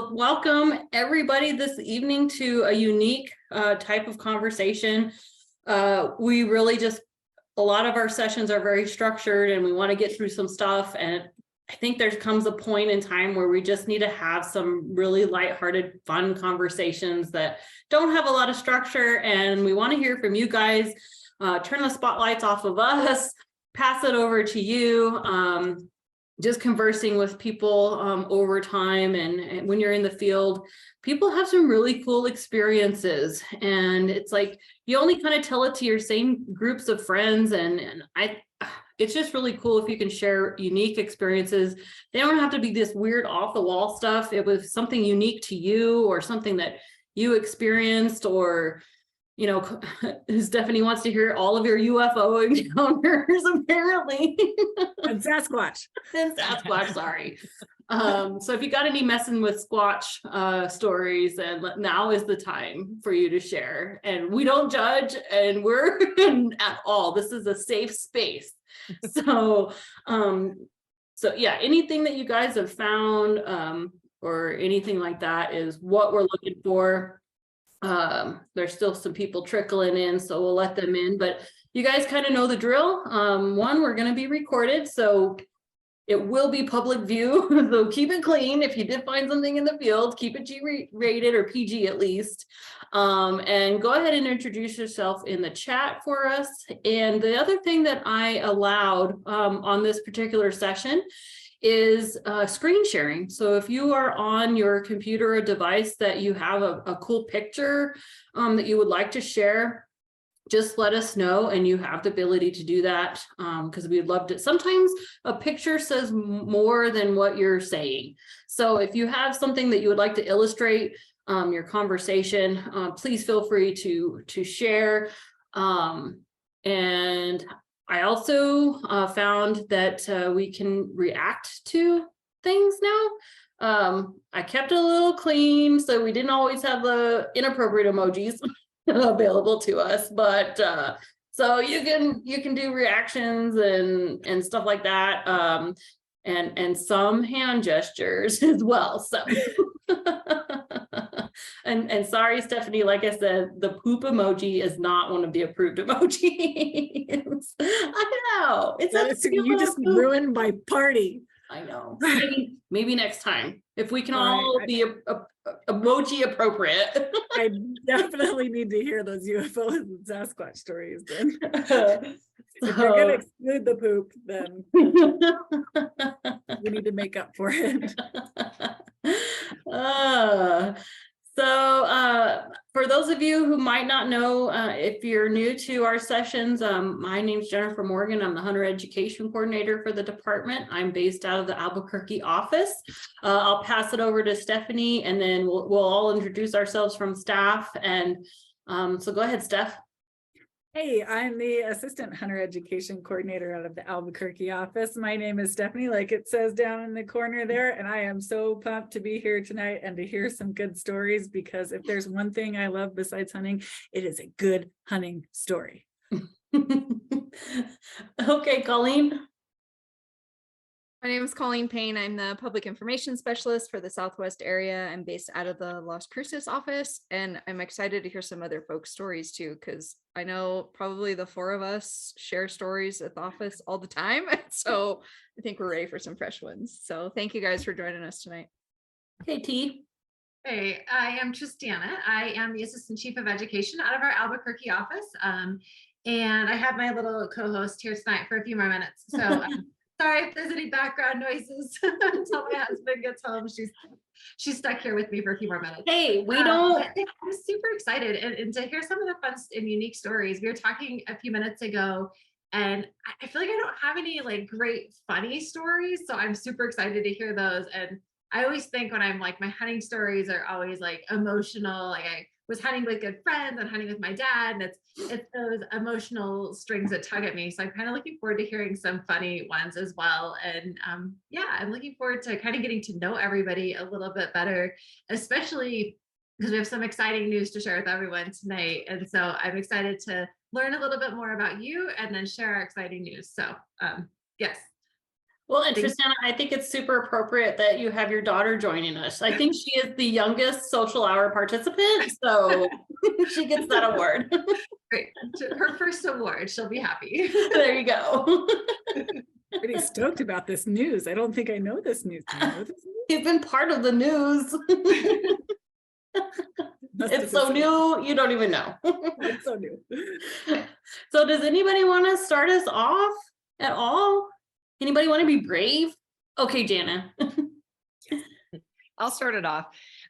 Well, welcome everybody this evening to a unique type of conversation. We really just, a lot of our sessions are very structured and we want to get through some stuff. And I think there comes a point in time where we just need to have some really lighthearted, fun conversations that don't have a lot of structure. And we want to hear from you guys. Turn the spotlights off of us, pass it over to you. Just conversing with people over time and when you're in the field, people have some really cool experiences. And it's like, you only kind of tell it to your same groups of friends. And it's just really cool if you can share unique experiences. They don't have to be this weird off the wall stuff. It was something unique to you or something that you experienced, or you know, Stephanie wants to hear all of your UFO encounters, apparently. And Sasquatch. And Sasquatch, sorry. So if you got any messing with Squatch stories, and now is the time for you to share. And we don't judge, and we're at all. This is a safe space. So, yeah, anything that you guys have found or anything like that is what we're looking for. There's still some people trickling in, so we'll let them in, but you guys kind of know the drill. We're going to be recorded, so it will be public view, so keep it clean. If you did find something in the field, keep it G-rated or PG at least, and go ahead and introduce yourself in the chat for us. And the other thing that I allowed on this particular session is screen sharing. So if you are on your computer or device that you have a cool picture that you would like to share, just let us know, and you have the ability to do that because we'd love to. Sometimes a picture says more than what you're saying. So if you have something that you would like to illustrate your conversation, please feel free to share. And I also found that we can react to things now. I kept it a little clean, so we didn't always have the inappropriate emojis available to us, but so you can do reactions and stuff like that, and some hand gestures as well. So and sorry, Stephanie, like I said, the poop emoji is not one of the approved emojis. I know You just ruined my party. I know. Maybe next time, if we can all be emoji appropriate. I definitely need to hear those UFO and Sasquatch stories then. If you're gonna exclude the poop, then we need to make up for it. So for those of you who might not know, if you're new to our sessions, my name's Jennifer Morgan. I'm the Hunter Education Coordinator for the department. I'm based out of the Albuquerque office. I'll pass it over to Stephanie, and then we'll all introduce ourselves from staff. And so go ahead, Steph. Hey, I'm the Assistant Hunter Education Coordinator out of the Albuquerque office. My name is Stephanie, like it says down in the corner there, and I am so pumped to be here tonight and to hear some good stories, because if there's one thing I love besides hunting, it is a good hunting story. Okay, Colleen. My name is Colleen Payne. I'm the Public Information Specialist for the Southwest area. I'm based out of the Las Cruces office, and I'm excited to hear some other folks' stories too, because I know probably the four of us share stories at the office all the time. So I think we're ready for some fresh ones. So thank you guys for joining us tonight. Hey, T. Hey, I am Tristiana. I am the Assistant Chief of Education out of our Albuquerque office. And I have my little co-host here tonight for a few more minutes. So sorry if there's any background noises until my husband gets home. She's stuck here with me for a few more minutes. Hey, we don't. I'm super excited and to hear some of the fun and unique stories. We were talking a few minutes ago, and I feel like I don't have any like great funny stories, so I'm super excited to hear those. And I always think when I'm like, my hunting stories are always like emotional. Like I was hunting with good friends and hunting with my dad, and it's those emotional strings that tug at me. So I'm kind of looking forward to hearing some funny ones as well. And yeah, I'm looking forward to kind of getting to know everybody a little bit better, especially because we have some exciting news to share with everyone tonight. And so I'm excited to learn a little bit more about you and then share our exciting news. So yes. Well, and Thanks. Tristana, I think it's super appropriate that you have your daughter joining us. I think she is the youngest social hour participant, so she gets that award. Great. Her first award. She'll be happy. There you go. Pretty stoked about this news. I don't think I know this news. Do you know this news? You've been part of the news. Must have It's so been- new, you don't even know. It's so new. So does anybody want to start us off at all? Anybody want to be brave? Okay, Jana. I'll start it off.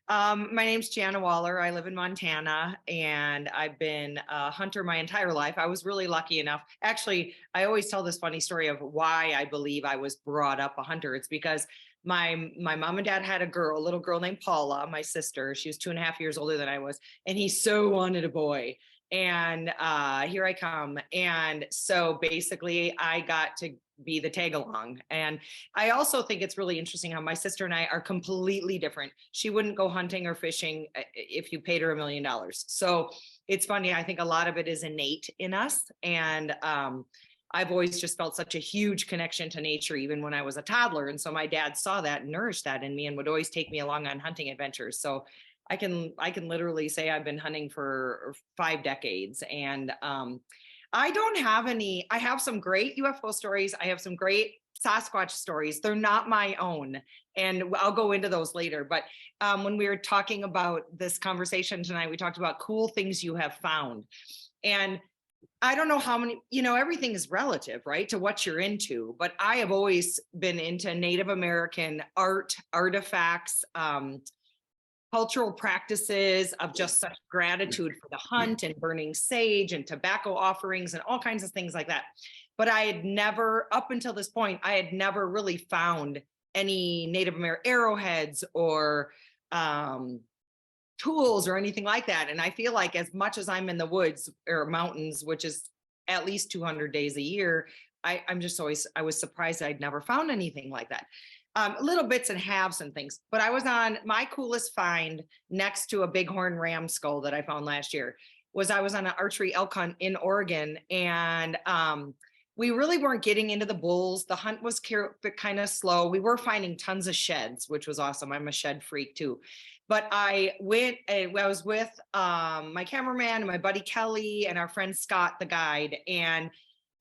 My name's Jana Waller. I live in Montana and I've been a hunter my entire life. I was really lucky enough. Actually, I always tell this funny story of why I believe I was brought up a hunter. It's because my mom and dad had a little girl named Paula, my sister. She was 2.5 years older than I was, and he so wanted a boy. And here I come. And so basically I got to be the tag along. And I also think it's really interesting how my sister and I are completely different. She wouldn't go hunting or fishing if you paid her $1 million. So it's funny. I think a lot of it is innate in us. And I've always just felt such a huge connection to nature, even when I was a toddler. And so my dad saw that and nourished that in me and would always take me along on hunting adventures. So I can literally say I've been hunting for 5 decades. And I don't have any, I have some great UFO stories. I have some great Sasquatch stories. They're not my own. And I'll go into those later. But when we were talking about this conversation tonight, we talked about cool things you have found. And I don't know how many, everything is relative, right, to what you're into. But I have always been into Native American art, artifacts, cultural practices of just such gratitude for the hunt and burning sage and tobacco offerings and all kinds of things like that. But I had never, up until this point, I had never really found any Native American arrowheads or tools or anything like that. And I feel like as much as I'm in the woods or mountains, which is at least 200 days a year, I was surprised I'd never found anything like that. Little bits and halves and things, but I was on my coolest find next to a bighorn ram skull that I found last year I was on an archery elk hunt in Oregon. And we really weren't getting into the bulls. The hunt was kind of slow. We were finding tons of sheds, which was awesome. I'm a shed freak too. But I was with my cameraman and my buddy Kelly and our friend Scott, the guide. And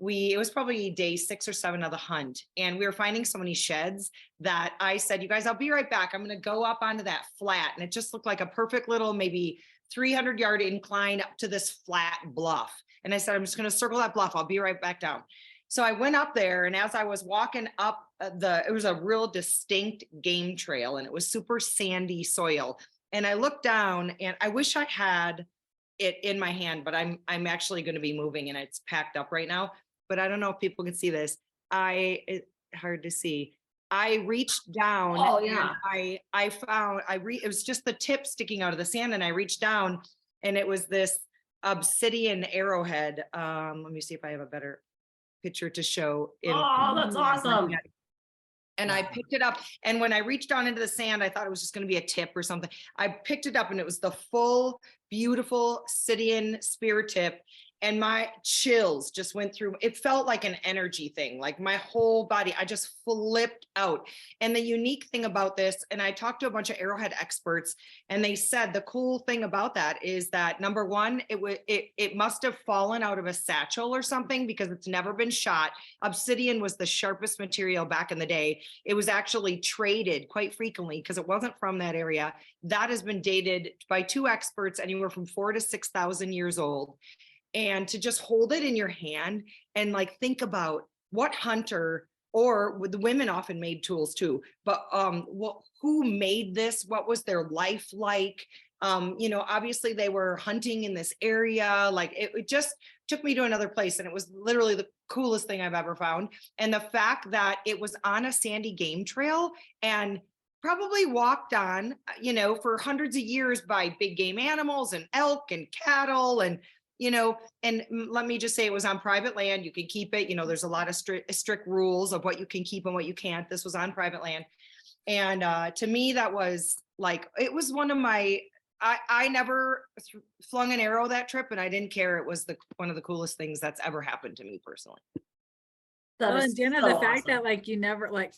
it was probably day 6 or 7 of the hunt. And we were finding so many sheds that I said, you guys, I'll be right back. I'm going to go up onto that flat. And it just looked like a perfect little, maybe 300-yard incline up to this flat bluff. And I said, I'm just going to circle that bluff. I'll be right back down. So I went up there, and as I was walking up it was a real distinct game trail, and it was super sandy soil. And I looked down, and I wish I had it in my hand, but I'm actually going to be moving, and it's packed up right now. But I don't know if people can see this. It's hard to see. I reached down. Oh, yeah. And it was just the tip sticking out of the sand, and I reached down, and it was this obsidian arrowhead. Let me see if I have a better picture to show. Oh, that's awesome. And I picked it up, and when I reached down into the sand, I thought it was just going to be a tip or something. I picked it up, and it was the full, beautiful obsidian spear tip. And my chills just went through. It felt like an energy thing, like my whole body. I just flipped out. And the unique thing about this, and I talked to a bunch of arrowhead experts, and they said the cool thing about that is that, number one, it must have fallen out of a satchel or something, because it's never been shot. Obsidian was the sharpest material back in the day. It was actually traded quite frequently because it wasn't from that area. That has been dated by 2 experts, anywhere from 4,000 to 6,000 years old. And to just hold it in your hand and think about what hunter, or the women often made tools too, but who made this? What was their life like? Obviously they were hunting in this area. It just took me to another place, and it was literally the coolest thing I've ever found. And the fact that it was on a sandy game trail and probably walked on, for hundreds of years by big game animals and elk and cattle and and let me just say, it was on private land. You can keep it, there's a lot of strict rules of what you can keep and what you can't. This was on private land. And to me, that was it was one of my, I never flung an arrow that trip, and I didn't care. It was one of the coolest things that's ever happened to me personally. That Well, is and Jenna, so the fact awesome. that like you never like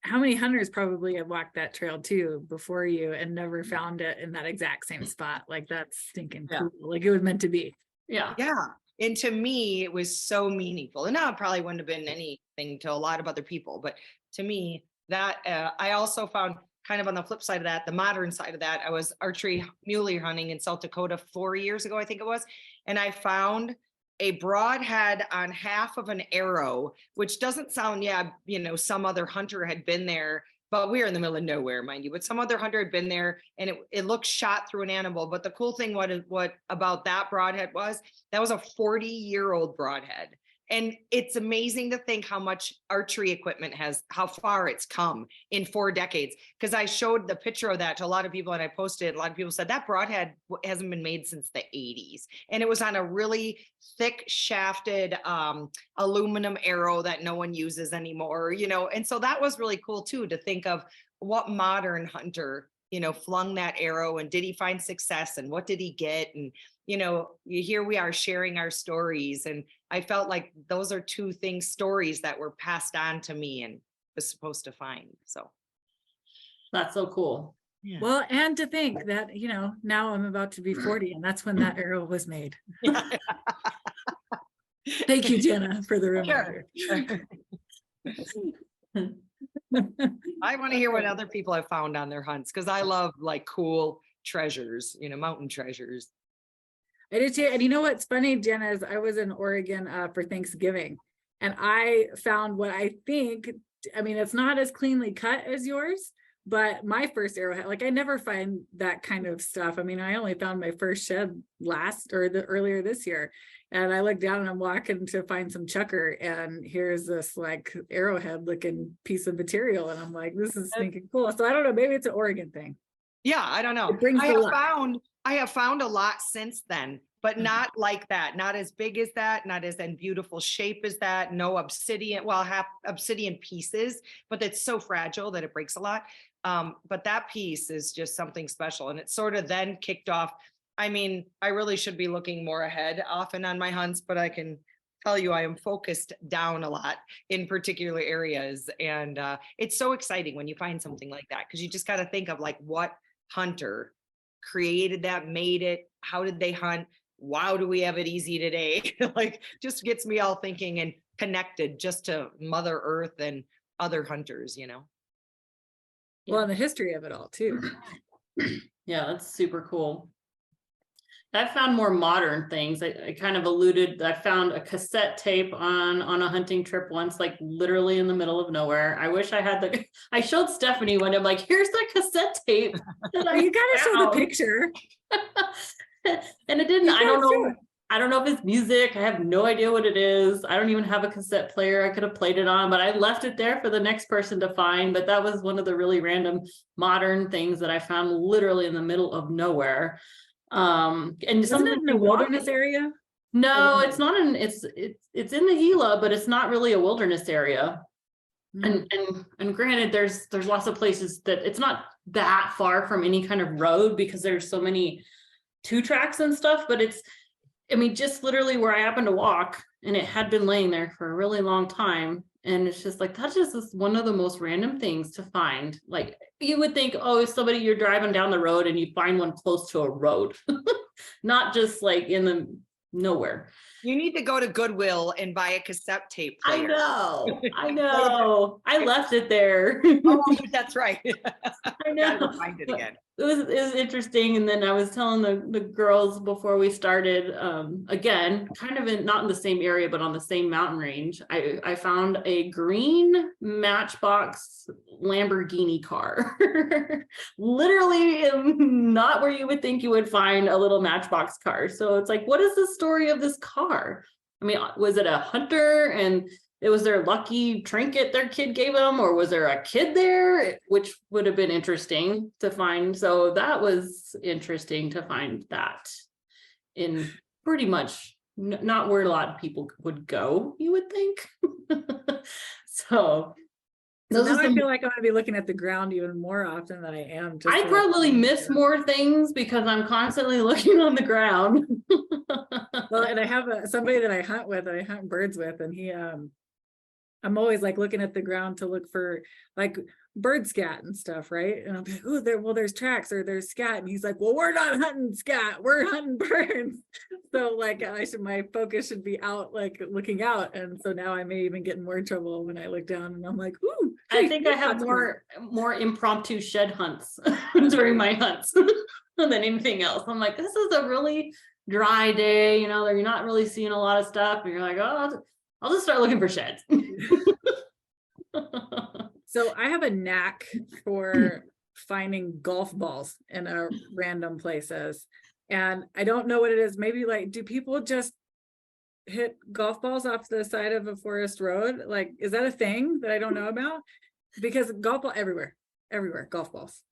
how many hunters probably have walked that trail too before you and never found it in that exact same spot? Like that's stinking Yeah. cool. Like it was meant to be. Yeah. Yeah. And to me, it was so meaningful. And now it probably wouldn't have been anything to a lot of other people, but to me, that I also found kind of on the flip side of that, the modern side of that, I was archery muley hunting in South Dakota 4 years ago, I think it was. And I found a broadhead on half of an arrow, which doesn't sound, yeah, you know, some other hunter had been there, but we were in the middle of nowhere, mind you, but some other hunter had been there and it looked shot through an animal. But the cool thing, what about that broadhead was, that was a 40-year-old broadhead. And it's amazing to think how much archery equipment how far it's come in 4 decades. Because I showed the picture of that to a lot of people and I posted, a lot of people said that broadhead hasn't been made since the 80s. And it was on a really thick shafted aluminum arrow that no one uses anymore, you know? And so that was really cool too, to think of what modern hunter, you know, flung that arrow and did he find success and what did he get? And, you know, here we are sharing our stories. And I felt like those are two stories that were passed on to me and was supposed to find. So That's so cool. yeah. Well, and to think that, you know, now I'm about to be 40 and that's when that arrow was made. Thank you, Jenna, for the reminder. Sure. I want to hear what other people have found on their hunts because I love like cool treasures, you know, mountain treasures. I did too. And you know what's funny, Jenna, is I was in Oregon for Thanksgiving and I found what I think, I mean, it's not as cleanly cut as yours, but my first arrowhead, like I never find that kind of stuff. I mean, I only found my first shed earlier this year. And I look down and I'm walking to find some chucker and here's this like arrowhead looking piece of material. And I'm like, this is thinking cool. So I don't know, maybe it's an Oregon thing. Yeah, I don't know. It brings the luck. I have found a lot since then, but not like that, not as big as that, not as in beautiful shape as that, no obsidian, well, have obsidian pieces, but it's so fragile that it breaks a lot. But that piece is just something special. And it sort of then kicked off. I mean, I really should be looking more ahead often on my hunts, but I can tell you I am focused down a lot in particular areas. And it's so exciting when you find something like that, because you just got to think of like what hunter created that, made it, how did they hunt? Wow, do we have it easy today? Like just gets me all thinking and connected just to Mother Earth and other hunters, you know? Well, and the history of it all too. Yeah, that's super cool. I've found more modern things. I kind of alluded, I found a cassette tape on a hunting trip once, like literally in the middle of nowhere. I wish I had I showed Stephanie when I'm like, here's the cassette tape. You gotta show the picture. And it didn't, I don't know if it's music. I have no idea what it is. I don't even have a cassette player I could have played it on, but I left it there for the next person to find. But that was one of the really random modern things that I found literally in the middle of nowhere. And Isn't it in the wilderness area? No, it's not it's in the Gila, but it's not really a wilderness area. And granted, there's lots of places that it's not that far from any kind of road because there's so many 2 tracks and stuff, but I mean, just literally where I happened to walk and it had been laying there for a really long time. And it's just like, that's just one of the most random things to find. Like you would think, oh, somebody, you're driving down the road and you find one close to a road, not just like in the nowhere. You need to go to Goodwill and buy a cassette tape player. I know. I left it there. Oh, that's right. I know. Find it again. It was interesting. And then I was telling the girls before we started, again, kind of not in the same area, but on the same mountain range. I found a green Matchbox Lamborghini car. Literally not where you would think you would find a little Matchbox car. So it's like, what is the story of this car? I mean, was it a hunter and it was their lucky trinket their kid gave them, or was there a kid there, which would have been interesting to find. So that was interesting to find that in pretty much not where a lot of people would go, you would think. So now I feel like I'm gonna be looking at the ground even more often than I am. I probably miss more things because I'm constantly looking on the ground. Well, and I have somebody that I hunt with, that I hunt birds with, and I'm always like looking at the ground to look for like bird scat and stuff, right? And I'll be like, oh, there's tracks or there's scat. And he's like, well, we're not hunting scat, we're hunting birds. So like my focus should be out, like looking out. And so now I may even get in more trouble when I look down and I'm like, ooh. I think I have more impromptu shed hunts during my hunts than anything else. I'm like, this is a really dry day, you're not really seeing a lot of stuff, and you're like, oh, I'll just start looking for sheds. So I have a knack for finding golf balls in random places. And I don't know what it is. Maybe like, do people just hit golf balls off the side of a forest road? Like, is that a thing that I don't know about? Because golf ball everywhere, golf balls.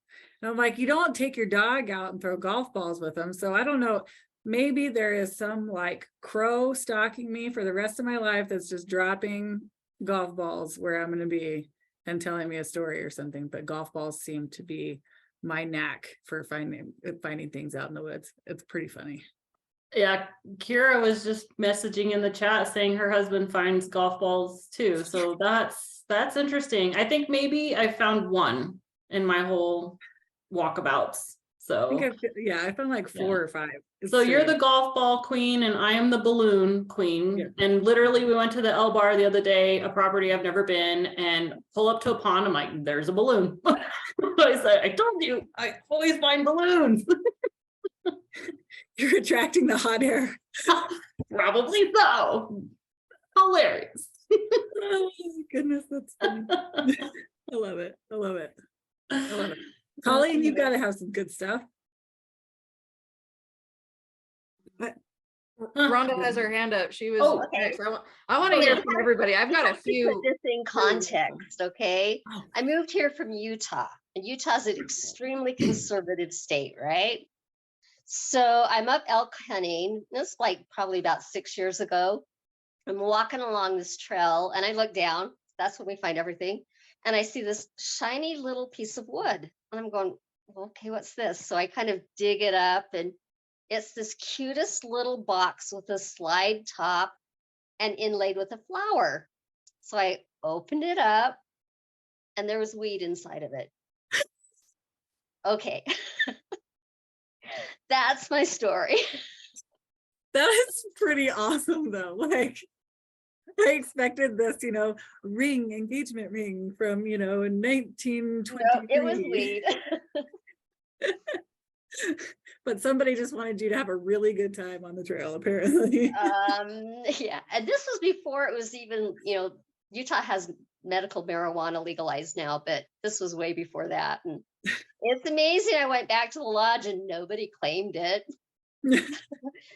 And I'm like, you don't take your dog out and throw golf balls with them. So I don't know. Maybe there is some like crow stalking me for the rest of my life that's just dropping golf balls where I'm going to be and telling me a story or something. But golf balls seem to be my knack for finding things out in the woods. It's pretty funny. Yeah, Kira was just messaging in the chat saying her husband finds golf balls too. So that's interesting. I think maybe I found one in my whole walkabouts. So I found like 4 or 5. So you're the golf ball queen and I am the balloon queen. Yeah. And literally we went to the L Bar the other day, a property I've never been, and pull up to a pond. I'm like, there's a balloon. I said, I told you, I always find balloons. You're attracting the hot air. Probably so. Hilarious. Oh my goodness, that's funny. I love it. Colleen, you've got to have some good stuff. Rhonda has her hand up. She was okay. I want to hear from everybody. I've got a few. Put this in context, okay? I moved here from Utah, and Utah's an extremely conservative state, right? So I'm up elk hunting. This is like probably about 6 years ago. I'm walking along this trail, and I look down. That's when we find everything. And I see this shiny little piece of wood. And I'm going, well, okay, what's this? So I kind of dig it up, and it's this cutest little box with a slide top and inlaid with a flower. So I opened it up, and there was weed inside of it. Okay. That's my story. That is pretty awesome though. Like, I expected this, engagement ring from, in 1923. No, it was weed. But somebody just wanted you to have a really good time on the trail, apparently. Yeah. And this was before it was even, Utah has medical marijuana legalized now, but this was way before that. And it's amazing. I went back to the lodge and nobody claimed it.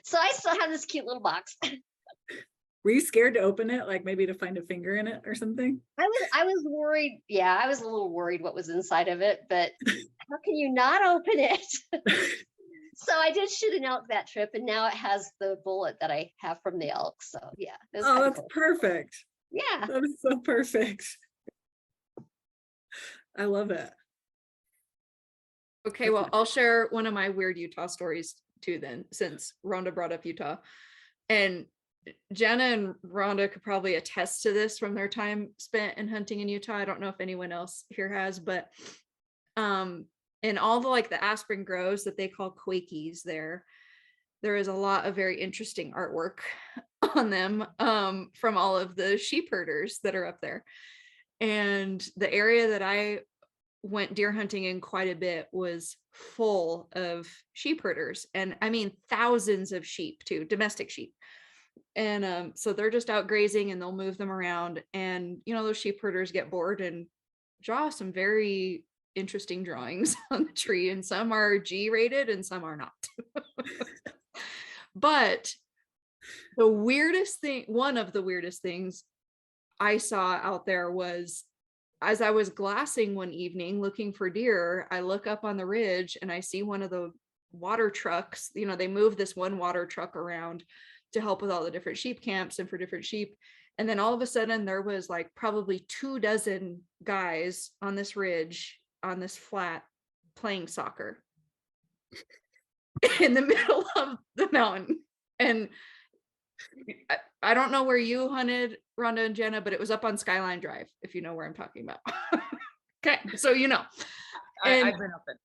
So I still have this cute little box. Were you scared to open it, like maybe to find a finger in it or something? I was worried. Yeah, I was a little worried what was inside of it, but how can you not open it? So I did shoot an elk that trip, and now it has the bullet that I have from the elk. So yeah. Oh, that's cool. Perfect. Yeah. That is so perfect. I love it. Okay, well, I'll share one of my weird Utah stories too then, since Rhonda brought up Utah. And Jenna and Rhonda could probably attest to this from their time spent in hunting in Utah. I don't know if anyone else here has, but in all the aspen groves that they call quakies there is a lot of very interesting artwork on them from all of the sheep herders that are up there. And the area that I went deer hunting in quite a bit was full of sheep herders, and I mean thousands of sheep too, domestic sheep. And so they're just out grazing, and they'll move them around, and those sheep herders get bored and draw some very interesting drawings on the tree, and some are G-rated and some are not. But one of the weirdest things I saw out there was, as I was glassing one evening looking for deer, I look up on the ridge and I see one of the water trucks. They move this one water truck around to help with all the different sheep camps and for different sheep. And then all of a sudden there was like probably 24 guys on this ridge, on this flat, playing soccer in the middle of the mountain. And I don't know where you hunted, Rhonda and Jenna, but it was up on Skyline Drive, if you know where I'm talking about. Okay, so you know. And I've been up it.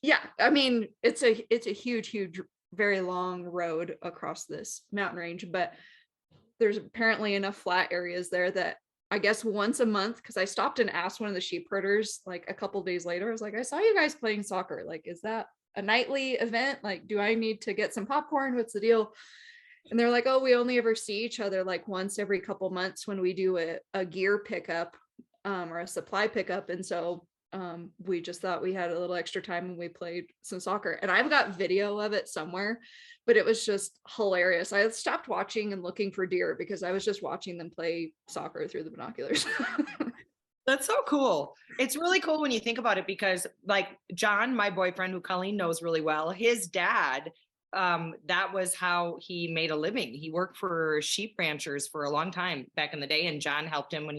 yeah, I mean, it's a huge, very long road across this mountain range, but there's apparently enough flat areas there that I guess once a month, because I stopped and asked one of the sheep herders like a couple days later, I was like, I saw you guys playing soccer. Like, is that a nightly event? Like, do I need to get some popcorn? What's the deal? And they're like, oh, we only ever see each other like once every couple months when we do a gear pickup or a supply pickup. And so we just thought we had a little extra time and we played some soccer. And I've got video of it somewhere, but it was just hilarious. I stopped watching and looking for deer because I was just watching them play soccer through the binoculars. That's so cool. It's really cool when you think about it, because like John, my boyfriend, who Colleen knows really well, his dad, that was how he made a living. He worked for sheep ranchers for a long time back in the day, and John helped him when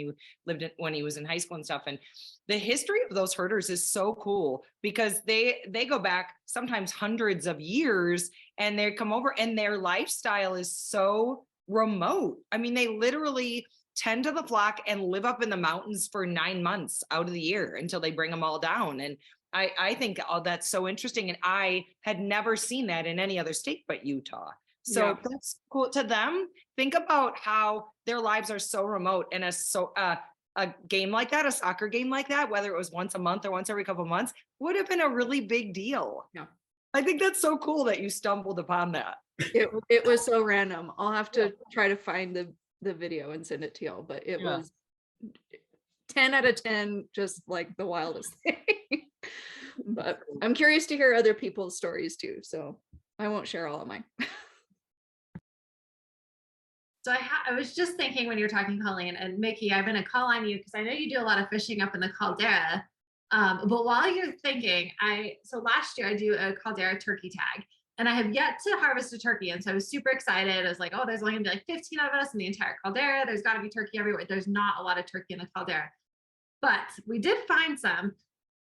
he was in high school and stuff. And the history of those herders is so cool because they go back sometimes hundreds of years, and they come over and their lifestyle is so remote. I mean, they literally tend to the flock and live up in the mountains for 9 months out of the year until they bring them all down. And I think that's so interesting. And I had never seen that in any other state but Utah. So Yeah. that's cool to them. Think about how their lives are so remote, and a game like that, a soccer game like that, whether it was once a month or once every couple of months, would have been a really big deal. Yeah. I think that's so cool that you stumbled upon that. It was so random. I'll have to try to find the video and send it to y'all, but it was 10 out of 10, just like the wildest thing. But I'm curious to hear other people's stories too, so I won't share all of mine. So I was just thinking when you were talking, Colleen and Mickey, I'm going to call on you because I know you do a lot of fishing up in the caldera. But while you're thinking, so last year I do a caldera turkey tag, and I have yet to harvest a turkey. And so I was super excited. I was like, oh, there's only gonna be like 15 of us in the entire caldera. There's got to be turkey everywhere. There's not a lot of turkey in the caldera, but we did find some.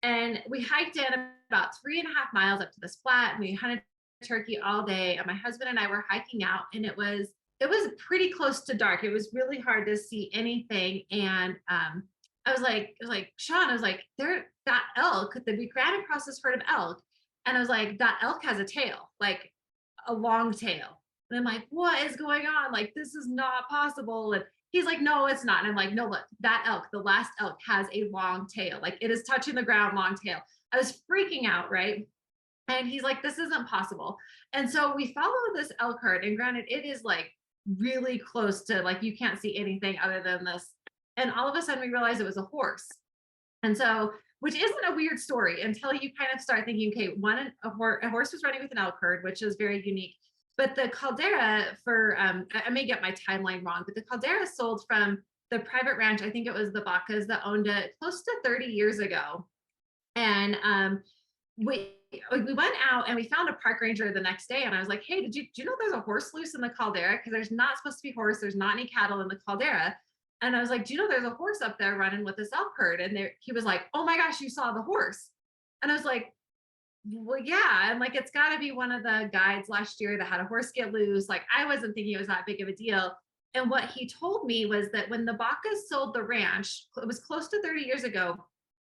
And we hiked in about 3.5 miles up to this flat, and we hunted turkey all day. And my husband and I were hiking out, and it was pretty close to dark. It was really hard to see anything. And I was like, Sean, I was like, that elk, we ran across this herd of elk. And I was like, that elk has a tail, like a long tail. And I'm like, what is going on? Like, this is not possible. And he's like, no, it's not. And I'm like, no, look, that elk, the last elk has a long tail. Like, it is touching the ground, long tail. I was freaking out, right? And he's like, this isn't possible. And so we follow this elk herd. And granted, it is like really close to, like, you can't see anything other than this. And all of a sudden we realized it was a horse. And so, which isn't a weird story until you kind of start thinking, okay, a horse was running with an elk herd, which is very unique. But the caldera for, I may get my timeline wrong, but the caldera sold from the private ranch. I think it was the Bacas that owned it close to 30 years ago. And we went out and we found a park ranger the next day. And I was like, hey, do you know there's a horse loose in the caldera? Because there's not supposed to be horse. There's not any cattle in the caldera. And I was like, do you know there's a horse up there running with this elk herd? And he was like, oh my gosh, you saw the horse. And I was like, well, yeah. And like, it's got to be one of the guides last year that had a horse get loose. Like, I wasn't thinking it was that big of a deal. And what he told me was that when the Bacas sold the ranch, it was close to 30 years ago,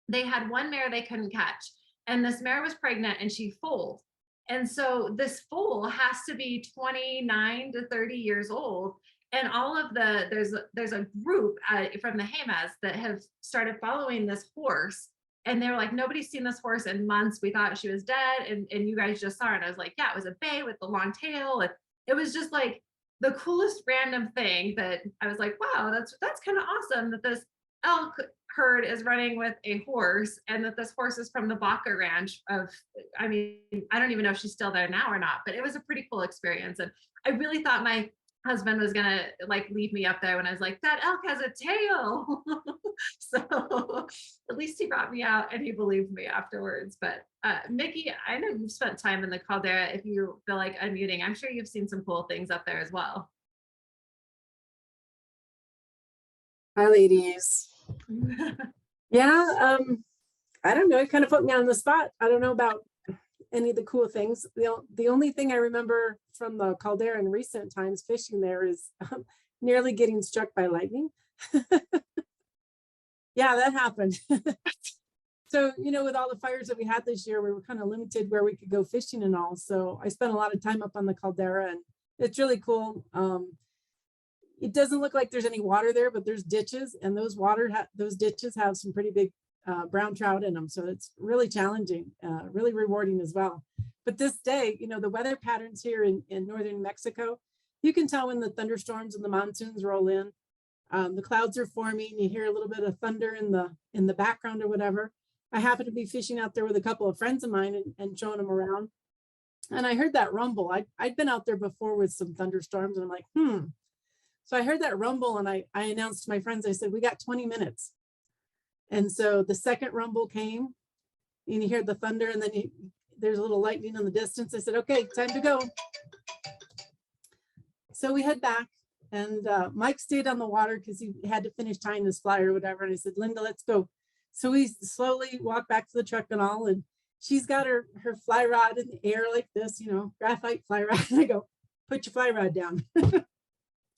they had one mare they couldn't catch. And this mare was pregnant and she foaled. And so this foal has to be 29 to 30 years old. And all of there's a group from the Jemez that have started following this horse. And they were like, nobody's seen this horse in months. We thought she was dead. And you guys just saw her. And I was like, yeah, it was a bay with the long tail. And it was just like the coolest random thing that I was like, wow, that's kind of awesome that this elk herd is running with a horse, and that this horse is from the Baca Ranch I mean, I don't even know if she's still there now or not, but it was a pretty cool experience. And I really thought my husband was gonna like leave me up there when I was like, that elk has a tail. So at least he brought me out and he believed me afterwards. But Mickey, I know you've spent time in the caldera. If you feel like unmuting, I'm sure you've seen some cool things up there as well. Hi, ladies. Yeah, I don't know. It kind of put me on the spot. I don't know about any of the cool things. The only thing I remember from the caldera in recent times fishing there is nearly getting struck by lightning. Yeah, that happened. So, you know, with all the fires that we had this year, we were kind of limited where we could go fishing and all. So I spent a lot of time up on the caldera, and it's really cool. It doesn't look like there's any water there, but there's ditches, and those ditches have some pretty big brown trout in them. So it's really challenging, really rewarding as well. But this day, you know, the weather patterns here in northern Mexico, you can tell when the thunderstorms and the monsoons roll in. The clouds are forming. You hear a little bit of thunder in the background or whatever. I happened to be fishing out there with a couple of friends of mine and showing them around. And I heard that rumble. I'd been out there before with some thunderstorms, and I'm like, So I heard that rumble, and I announced to my friends, I said, we got 20 minutes. And so the second rumble came, and you hear the thunder, and then there's a little lightning in the distance. I said, okay, time to go. So we head back, and Mike stayed on the water because he had to finish tying his fly or whatever. And I said, Linda, let's go. So we slowly walk back to the truck and all, and she's got her fly rod in the air like this, you know, graphite fly rod. And I go, put your fly rod down.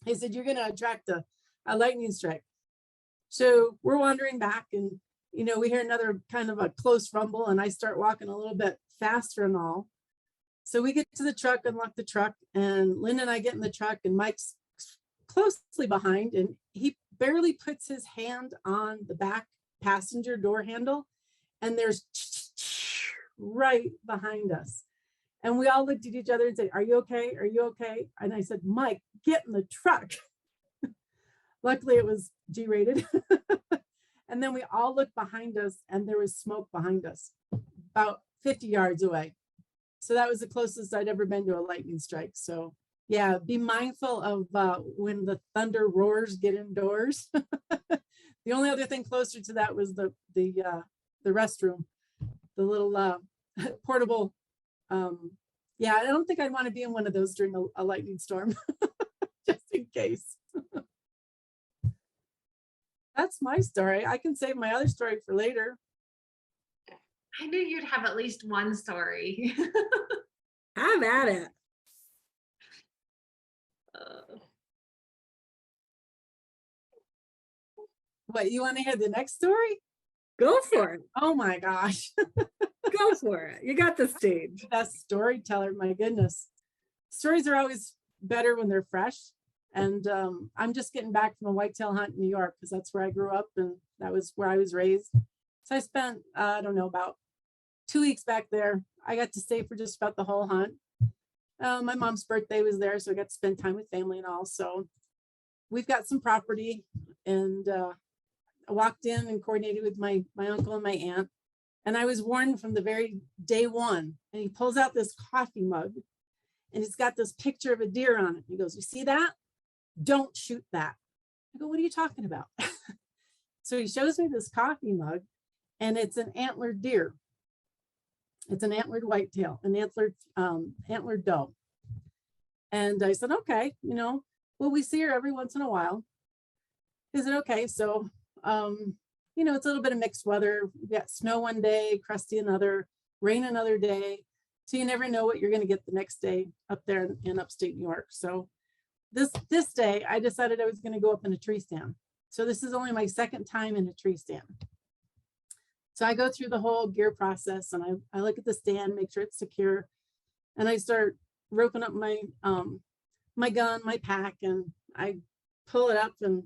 He said, you're going to attract a lightning strike. So we're wandering back, and, you know, we hear another kind of a close rumble, and I start walking a little bit faster and all. So we get to the truck, unlock the truck, and Lynn and I get in the truck, and Mike's closely behind, and he barely puts his hand on the back passenger door handle, and there's right behind us. And we all looked at each other and said, are you okay? Are you okay? And I said, Mike, get in the truck. Luckily it was G-rated. And then we all looked behind us, and there was smoke behind us about 50 yards away. So that was the closest I'd ever been to a lightning strike. So yeah, be mindful of when the thunder roars, get indoors. The only other thing closer to that was the restroom, the little portable. Yeah, I don't think I'd want to be in one of those during a lightning storm, just in case. That's my story. I can save my other story for later. I knew you'd have at least one story. Have at it. What, you want to hear the next story? Go for it. Oh my gosh. Go for it. You got the stage. Best storyteller, my goodness. Stories are always better when they're fresh. And I'm just getting back from a whitetail hunt in New York, because that's where I grew up and that was where I was raised. So I spent, I don't know, about 2 weeks back there. I got to stay for just about the whole hunt. My mom's birthday was there, so I got to spend time with family and all. So we've got some property, and I walked in and coordinated with my uncle and my aunt. And I was warned from the very day one, and he pulls out this coffee mug, and it's got this picture of a deer on it. He goes, you see that? Don't shoot that. I go, what are you talking about? So he shows me this coffee mug, and it's an antlered deer. It's an antlered whitetail, an antlered doe. And I said, okay, you know, well, we see her every once in a while. He said, okay, so, you know, it's a little bit of mixed weather. We got snow one day, crusty another, rain another day. So you never know what you're going to get the next day up there in upstate New York. So this day I decided I was going to go up in a tree stand. So this is only my second time in a tree stand. So I go through the whole gear process, and I look at the stand, make sure it's secure. And I start roping up my my gun, my pack, and I pull it up, and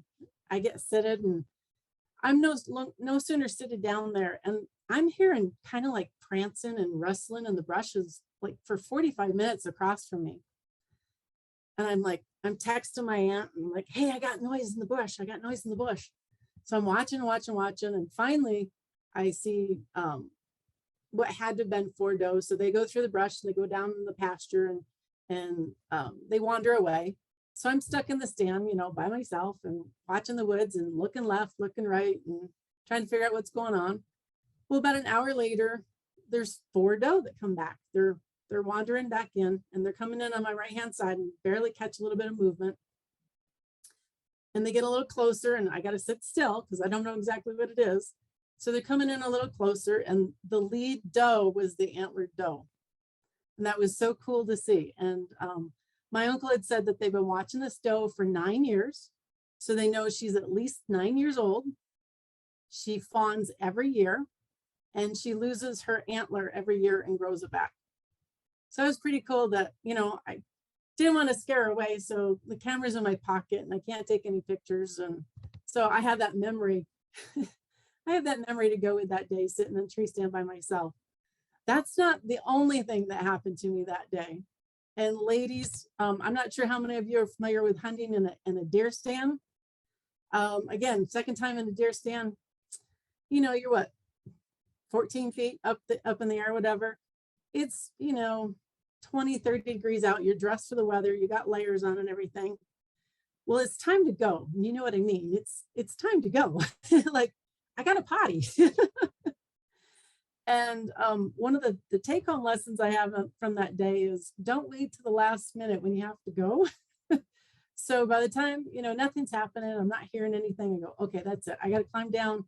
I get seated, and I'm no sooner seated down there, and I'm hearing kind of like prancing and rustling in the brushes like for 45 minutes across from me. And I'm texting my aunt, and I'm like, hey, I got noise in the bush. I got noise in the bush. So I'm watching. And finally I see what had to have been 4 does. So they go through the brush, and they go down in the pasture, and they wander away. So I'm stuck in the stand, you know, by myself, and watching the woods and looking left, looking right, and trying to figure out what's going on. Well, about an hour later, there's 4 doe that come back. They're wandering back in, and they're coming in on my right hand side and barely catch a little bit of movement. And they get a little closer, and I got to sit still because I don't know exactly what it is. So they're coming in a little closer, and the lead doe was the antlered doe. And that was so cool to see. And my uncle had said that they've been watching this doe for 9 years. So they know she's at least 9 years old. She fawns every year and she loses her antler every year and grows it back. So it was pretty cool that, you know, I didn't want to scare her away. So the camera's in my pocket and I can't take any pictures. And so I have that memory. I have that memory to go with that day, sitting in a tree stand by myself. That's not the only thing that happened to me that day. And ladies, I'm not sure how many of you are familiar with hunting in a deer stand. Again, second time in a deer stand, you know, you're what, 14 feet up in the air, whatever. It's, you know, 20, 30 degrees out. You're dressed for the weather. You got layers on and everything. Well, it's time to go. You know what I mean? It's time to go. Like, I got a potty. And one of the take-home lessons I have from that day is don't wait to the last minute when you have to go. So by the time, you know, nothing's happening, I'm not hearing anything, I go, okay, that's it. I got to climb down,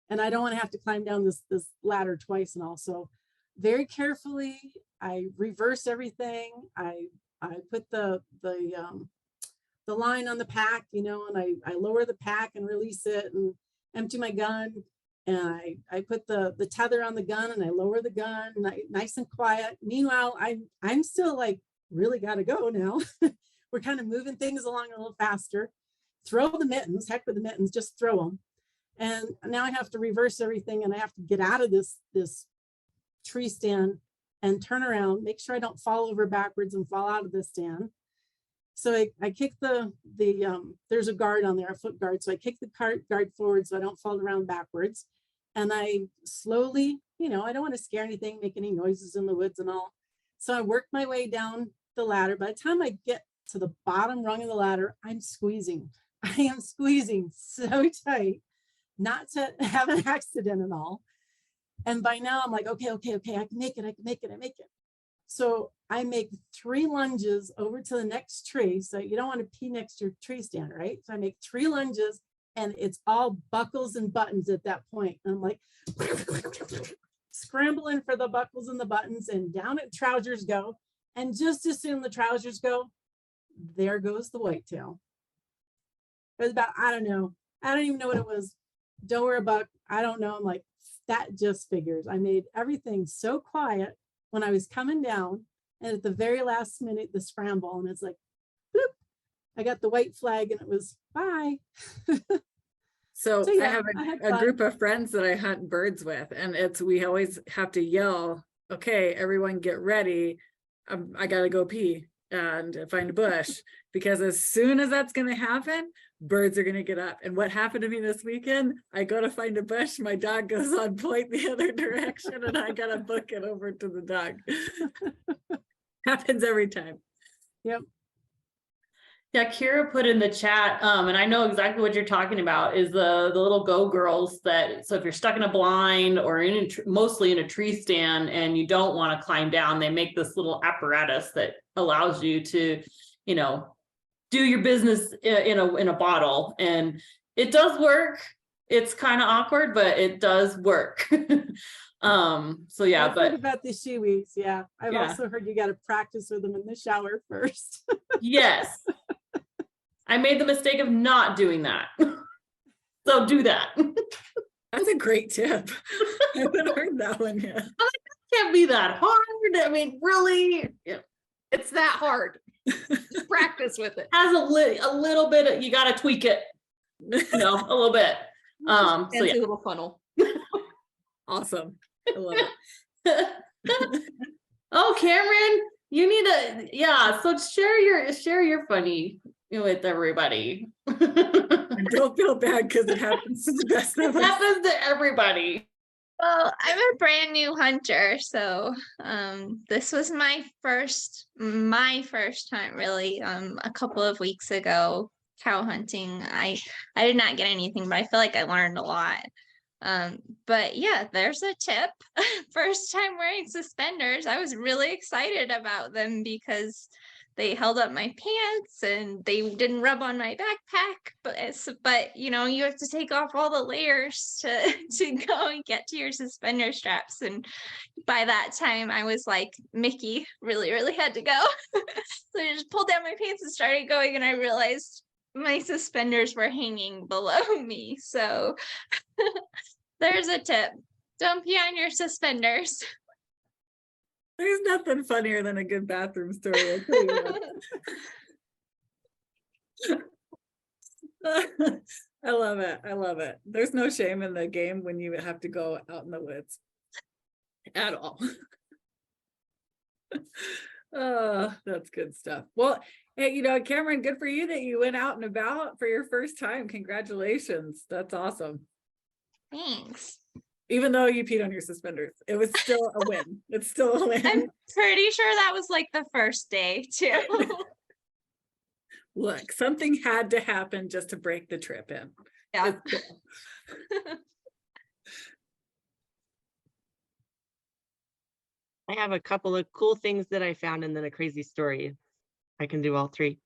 and I don't want to have to climb down this ladder twice. And also very carefully, I reverse everything. I put the line on the pack, you know, and I lower the pack and release it and empty my gun. And I put the tether on the gun and I lower the gun, nice and quiet. Meanwhile, I'm still like, really got to go now. We're kind of moving things along a little faster. Throw the mittens, heck with the mittens, just throw them. And now I have to reverse everything and I have to get out of this tree stand and turn around, make sure I don't fall over backwards and fall out of the stand. So I kick there's a guard on there, a foot guard. So I kick the guard forward so I don't fall around backwards. And I slowly, you know, I don't want to scare anything, make any noises in the woods and all. So I work my way down the ladder. By the time I get to the bottom rung of the ladder, I'm squeezing. I am squeezing so tight, not to have an accident and all. And by now I'm like, okay, I can make it. So I make 3 lunges over to the next tree. So you don't want to pee next to your tree stand, right? So I make 3 lunges and it's all buckles and buttons at that point. And I'm like scrambling for the buckles and the buttons, and down at trousers go. And just as soon the trousers go, there goes the whitetail. It was about, I don't even know what it was. Doe or a buck, I don't know. I'm like, that just figures. I made everything so quiet when I was coming down, and at the very last minute, the scramble, and it's like, bloop, I got the white flag and it was bye. So yeah, I have a group of friends that I hunt birds with, and we always have to yell, okay, everyone get ready. I gotta go pee and find a bush, because as soon as that's gonna happen, birds are gonna get up. And what happened to me this weekend, I go to find a bush, my dog goes on point the other direction, and I gotta book it over to the dog. Happens every time. Yep. Yeah, Kira put in the chat, and I know exactly what you're talking about, is the little go girls that, so if you're stuck in a blind or mostly in a tree stand and you don't want to climb down, they make this little apparatus that allows you to, you know, do your business in a bottle, and it does work. It's kind of awkward, but it does work. So yeah, I've heard about the shiwis. Yeah, I've also heard you got to practice with them in the shower first. Yes. I made the mistake of not doing that. So do that. That's a great tip. I haven't heard that one yet. It can't be that hard. I mean, really, It's that hard. Just practice with it. has a little bit, you got to tweak it, you know, a little bit. So Fancy yeah. little funnel. Awesome. I love it. Oh, Cameron, you need to, so share your funny with everybody. And don't feel bad, because it happens to the best of It us. happens to everybody. Well, I'm a brand new hunter, so this was my first time really. A couple of weeks ago, cow hunting. I did not get anything, but I feel like I learned a lot. But yeah, there's a tip. First time wearing suspenders. I was really excited about them because they held up my pants and they didn't rub on my backpack, but you know, you have to take off all the layers to go and get to your suspender straps. And by that time I was like, Mickey really had to go. So I just pulled down my pants and started going, and I realized my suspenders were hanging below me. So there's a tip. Don't pee on your suspenders. There's nothing funnier than a good bathroom story. I'll tell you that. I love it. I love it. There's no shame in the game when you have to go out in the woods at all. Oh, that's good stuff. Well, hey, you know, Cameron, good for you that you went out and about for your first time. Congratulations. That's awesome. Thanks. Even though you peed on your suspenders, it was still a win. It's still a win. I'm pretty sure that was like the first day too. Look, something had to happen just to break the trip in. Yeah. It's cool. I have a couple of cool things that I found and then a crazy story. I can do all three.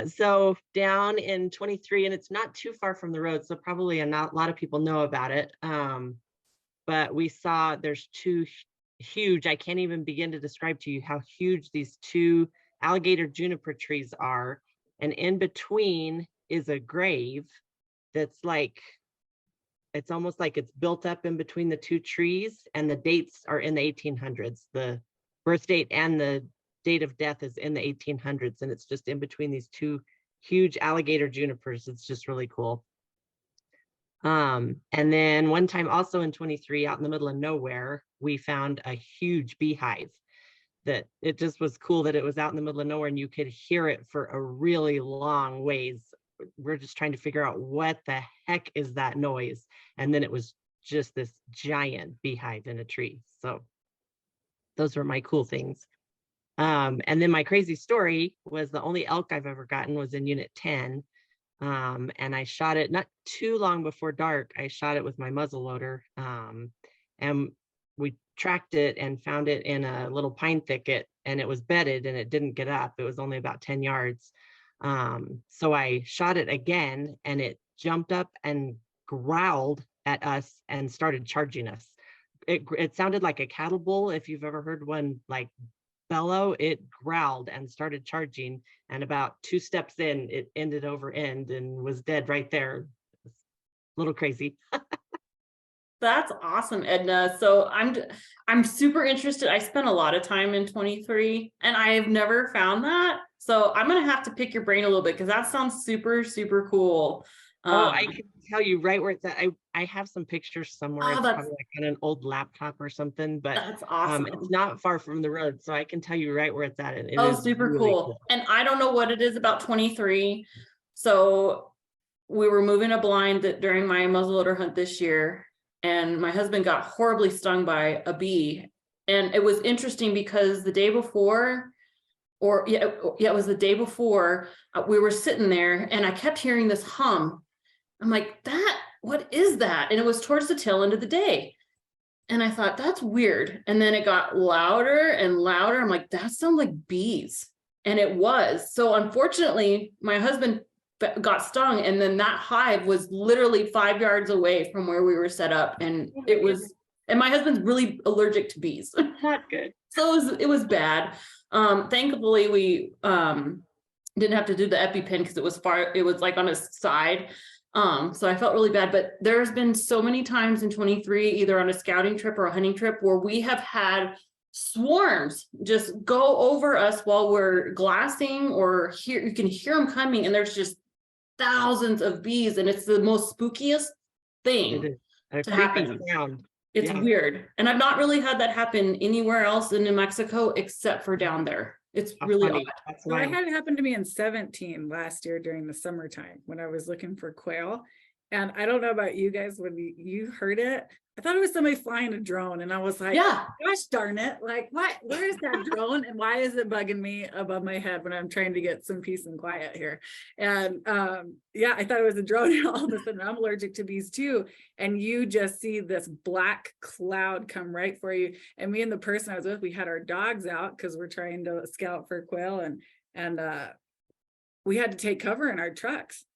So down in 23, and it's not too far from the road, so probably a lot of people know about it. But we saw there's two huge, I can't even begin to describe to you how huge these two alligator juniper trees are. And in between is a grave that's like, it's almost like it's built up in between the two trees, and the dates are in the 1800s. The birth date and the date of death is in the 1800s, and it's just in between these two huge alligator junipers. It's just really cool. And then one time also in 23, out in the middle of nowhere, we found a huge beehive that it just was cool that it was out in the middle of nowhere and you could hear it for a really long ways. We're just trying to figure out what the heck is that noise. And then it was just this giant beehive in a tree. So those were my cool things. And then my crazy story was the only elk I've ever gotten was in Unit 10. And I shot it not too long before dark. I shot it with my muzzle loader. And we tracked it and found it in a little pine thicket, and it was bedded and it didn't get up. It was only about 10 yards. So I shot it again, and it jumped up and growled at us and started charging us. It sounded like a cattle bull. If you've ever heard one like bellow, it growled and started charging. And about 2 steps in, it ended over end and was dead right there. A little crazy. That's awesome, Edna. So I'm super interested. I spent a lot of time in 23 and I've never found that. So I'm gonna have to pick your brain a little bit because that sounds super, super cool. Oh, I can tell you right where it's at. I have some pictures somewhere. It's probably like on an old laptop or something, but that's awesome. It's not far from the road, so I can tell you right where it's at. It oh, is super really cool. And I don't know what it is about 23. So we were moving a blind during my muzzleloader hunt this year, and my husband got horribly stung by a bee. And it was interesting because the day before, it was the day before, we were sitting there and I kept hearing this hum. I'm like, what is that? And it was towards the tail end of the day. And I thought, that's weird. And then it got louder and louder. I'm like, that sounds like bees. And it was. So unfortunately, my husband got stung. And then that hive was literally 5 yards away from where we were set up. And it was, and my husband's really allergic to bees. not good. So it was bad. Thankfully, we didn't have to do the EpiPen because it was like on his side. So I felt really bad, but there's been so many times in 23, either on a scouting trip or a hunting trip, where we have had swarms just go over us while we're glassing, or you can hear them coming, and there's just thousands of bees, and it's the most spookiest thing to happen. Sound. It's weird. And I've not really had that happen anywhere else in New Mexico except for down there. It's really odd. So I had it happen to me in 17 last year during the summertime when I was looking for quail. And I don't know about you guys, when you heard it, I thought it was somebody flying a drone, and I was like, Yeah. gosh darn it, like what, where is that drone and why is it bugging me above my head when I'm trying to get some peace and quiet here? And yeah, I thought it was a drone, and all of a sudden I'm allergic to bees too, and you just see this black cloud come right for you. And me and the person I was with, we had our dogs out because we're trying to scout for quail, and we had to take cover in our trucks.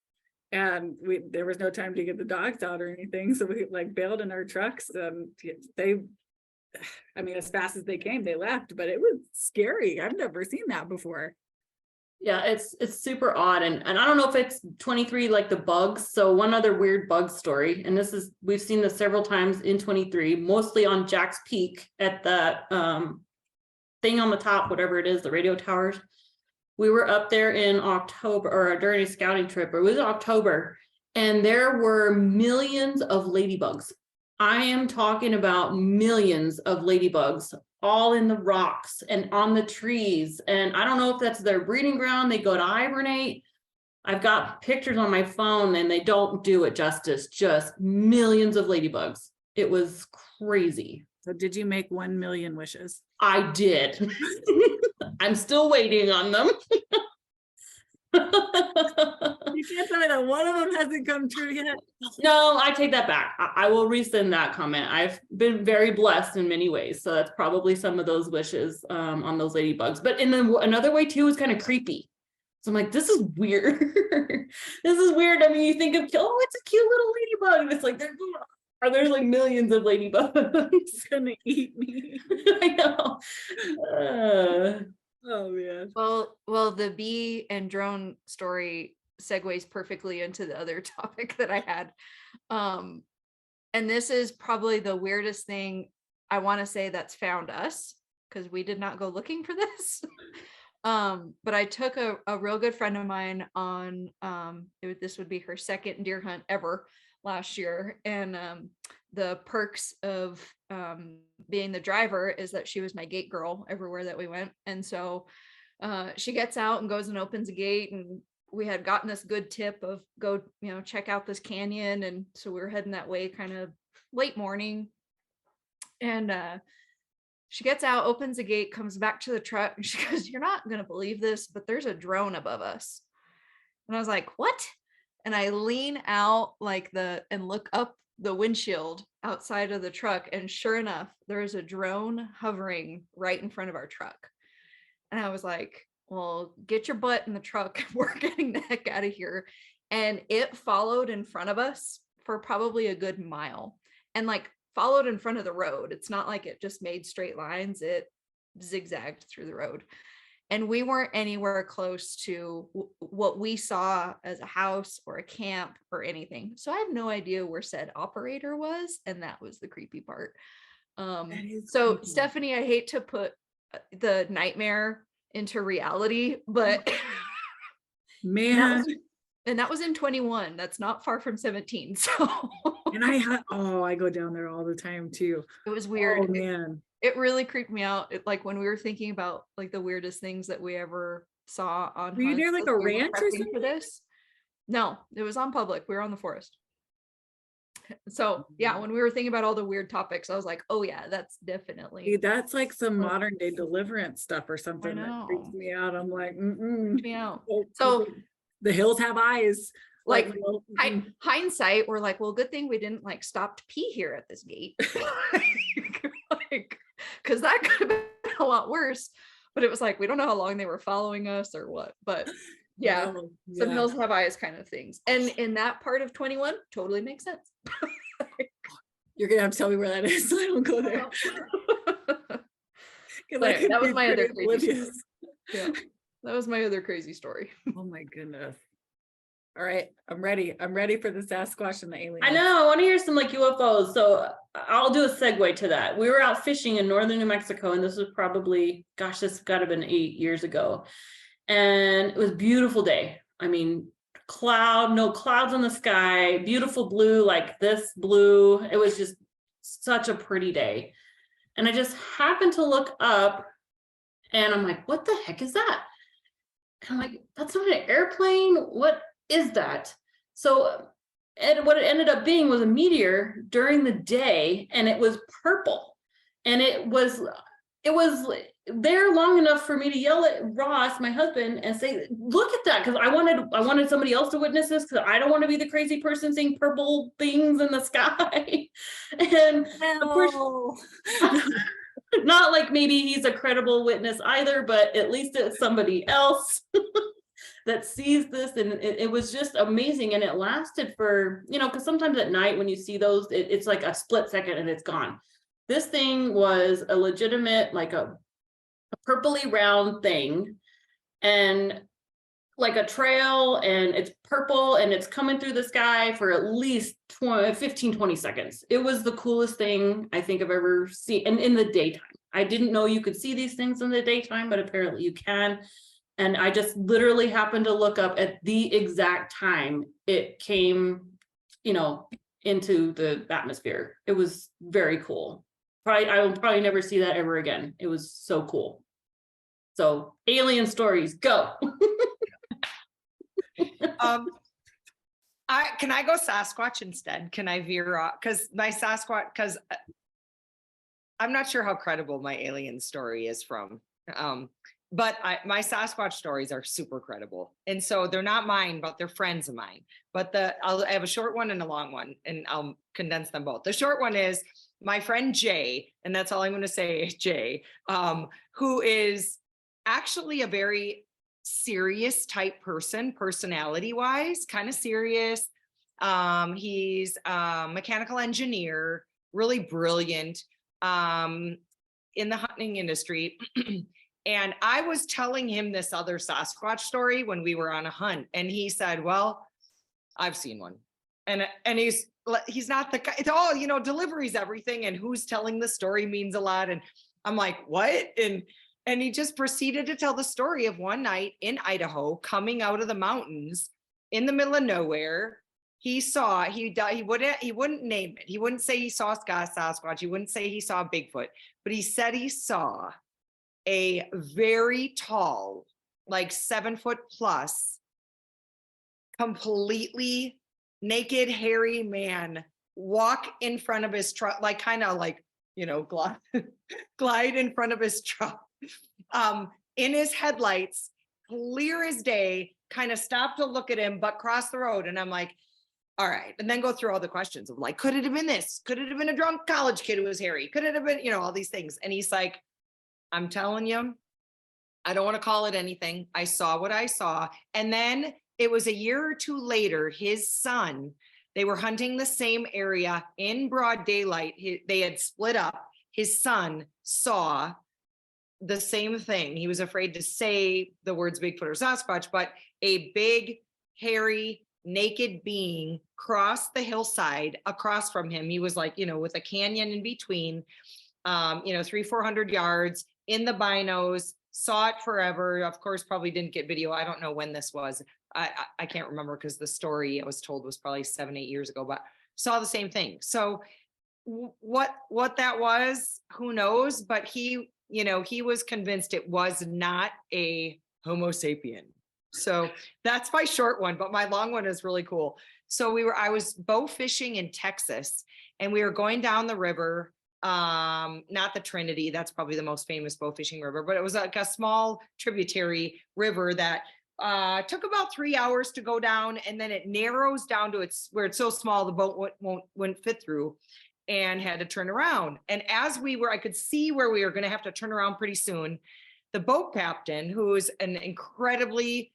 And there was no time to get the dogs out or anything, so we like bailed in our trucks, and I mean, as fast as they came, they left, but it was scary. I've never seen that before. Yeah, it's super odd, and I don't know if it's 23 like the bugs. So one other weird bug story, and this is, we've seen this several times in 23, mostly on Jack's Peak at that thing on the top, whatever it is, the radio towers. We were up there in October, or during a scouting trip, or it was October, and there were millions of ladybugs. I am talking about millions of ladybugs, all in the rocks and on the trees. And I don't know if that's their breeding ground. They go to hibernate. I've got pictures on my phone, and they don't do it justice. Just millions of ladybugs. It was crazy. So did you make 1 million wishes? I did. I'm still waiting on them. You can't tell me that one of them hasn't come true yet. No, I take that back. I will rescind that comment. I've been very blessed in many ways. So that's probably some of those wishes on those ladybugs. But in another way too, is kind of creepy. So I'm like, this is weird. This is weird. I mean, you think of, oh, it's a cute little ladybug. And it's like, there's like millions of ladybugs. It's gonna eat me. I know. Oh man. Well, the bee and drone story segues perfectly into the other topic that I had. And this is probably the weirdest thing I want to say that's found us, because we did not go looking for this. But I took a real good friend of mine on, this would be her second deer hunt ever last year. And the perks of being the driver is that she was my gate girl everywhere that we went. And so she gets out and goes and opens a gate, and we had gotten this good tip of go, check out this canyon. And so we were heading that way kind of late morning. And she gets out, opens the gate, comes back to the truck, and she goes, "You're not going to believe this, but there's a drone above us." And I was like, "What?" And I lean out and look up the windshield outside of the truck. And sure enough, there is a drone hovering right in front of our truck. And I was like, well, get your butt in the truck. We're getting the heck out of here. And it followed in front of us for probably a good mile, and followed in front of the road. It's not like it just made straight lines. It zigzagged through the road. And we weren't anywhere close to what we saw as a house or a camp or anything. So I have no idea where said operator was. And that was the creepy part. So creepy. Stephanie, I hate to put the nightmare into reality, but man. That was in 21. That's not far from 17. So and I go down there all the time too. It was weird. Oh man. It really creeped me out. When we were thinking about the weirdest things that we ever saw on. Were you near a ranch or something? For this? No, it was on public. We were on the forest. So yeah, when we were thinking about all the weird topics, I was like, oh yeah, that's definitely. Dude, that's like some modern day deliverance stuff or something that freaks me out. I'm like, me out. So the hills have eyes. Hindsight, we're like, well, good thing we didn't stop to pee here at this gate. Because that could have been a lot worse. But it was we don't know how long they were following us or what. But yeah, some hills have eyes kind of things. And in that part of 21, totally makes sense. You're gonna have to tell me where that is so I don't go there. That was my other crazy story. Yeah, that was my other crazy story. Oh my goodness. All right, I'm ready. I'm ready for the Sasquatch and the alien. I know. I want to hear some UFOs. So I'll do a segue to that. We were out fishing in northern New Mexico, and this was probably, this has got to have been 8 years ago. And it was a beautiful day. I mean, no clouds in the sky, beautiful blue, like this blue. It was just such a pretty day. And I just happened to look up, and I'm like, what the heck is that? And I'm like, that's not an airplane. What is that? So and what it ended up being was a meteor during the day, and it was purple, and it was there long enough for me to yell at Ross, my husband, and say, look at that, because I wanted somebody else to witness this, because I don't want to be the crazy person seeing purple things in the sky. And of course, not like maybe he's a credible witness either, but at least it's somebody else that sees this. And it was just amazing. And it lasted for, because sometimes at night when you see those, it's like a split second and it's gone. This thing was a legitimate, like a purpley round thing, and like a trail, and it's purple and it's coming through the sky for at least 15-20 seconds. It was the coolest thing I think I've ever seen. And in the daytime, I didn't know you could see these things in the daytime, but apparently you can. And I just literally happened to look up at the exact time it came, into the atmosphere. It was very cool. I will probably never see that ever again. It was so cool. So alien stories, go. Can I go Sasquatch instead? Can I veer off? Because I'm not sure how credible my alien story is from. But my Sasquatch stories are super credible. And so they're not mine, but they're friends of mine. But I have a short one and a long one, and I'll condense them both. The short one is my friend Jay, and that's all I'm going to say is Jay, who is actually a very serious type person, personality wise, kind of serious. He's a mechanical engineer, really brilliant in the hunting industry. And I was telling him this other Sasquatch story when we were on a hunt, and he said, well, I've seen one. And he's not the guy. It's all, deliveries, everything, and who's telling the story means a lot. And I'm like, what? And he just proceeded to tell the story of one night in Idaho, coming out of the mountains in the middle of nowhere. He wouldn't name it. He wouldn't say he saw Sasquatch. He wouldn't say he saw Bigfoot, but he said he saw a very tall, like 7 foot plus, completely naked, hairy man walk in front of his truck, like kind of like, glide in front of his truck, in his headlights, clear as day, kind of stop to look at him, but cross the road. And I'm like, all right. And then go through all the questions of like, could it have been this? Could it have been a drunk college kid who was hairy? Could it have been, all these things? And he's like, I'm telling you, I don't want to call it anything. I saw what I saw. And then it was a year or two later, his son, they were hunting the same area in broad daylight. They had split up. His son saw the same thing. He was afraid to say the words Bigfoot or Sasquatch, but a big, hairy, naked being crossed the hillside across from him. He was like, with a canyon in between, 300-400 yards in the binos, saw it forever. Of course, probably didn't get video. I don't know when this was. I can't remember because the story I was told was probably 7-8 years ago, but saw the same thing. So what that was, who knows? But he was convinced it was not a Homo sapien. So that's my short one, but my long one is really cool. So I was bow fishing in Texas, and we were going down the river. Not the Trinity, that's probably the most famous bow fishing river, but it was like a small tributary river that took about 3 hours to go down, and then it narrows down to where it's so small the boat wouldn't fit through, and had to turn around. And as I could see where we were going to have to turn around pretty soon. The boat captain, who's an incredibly,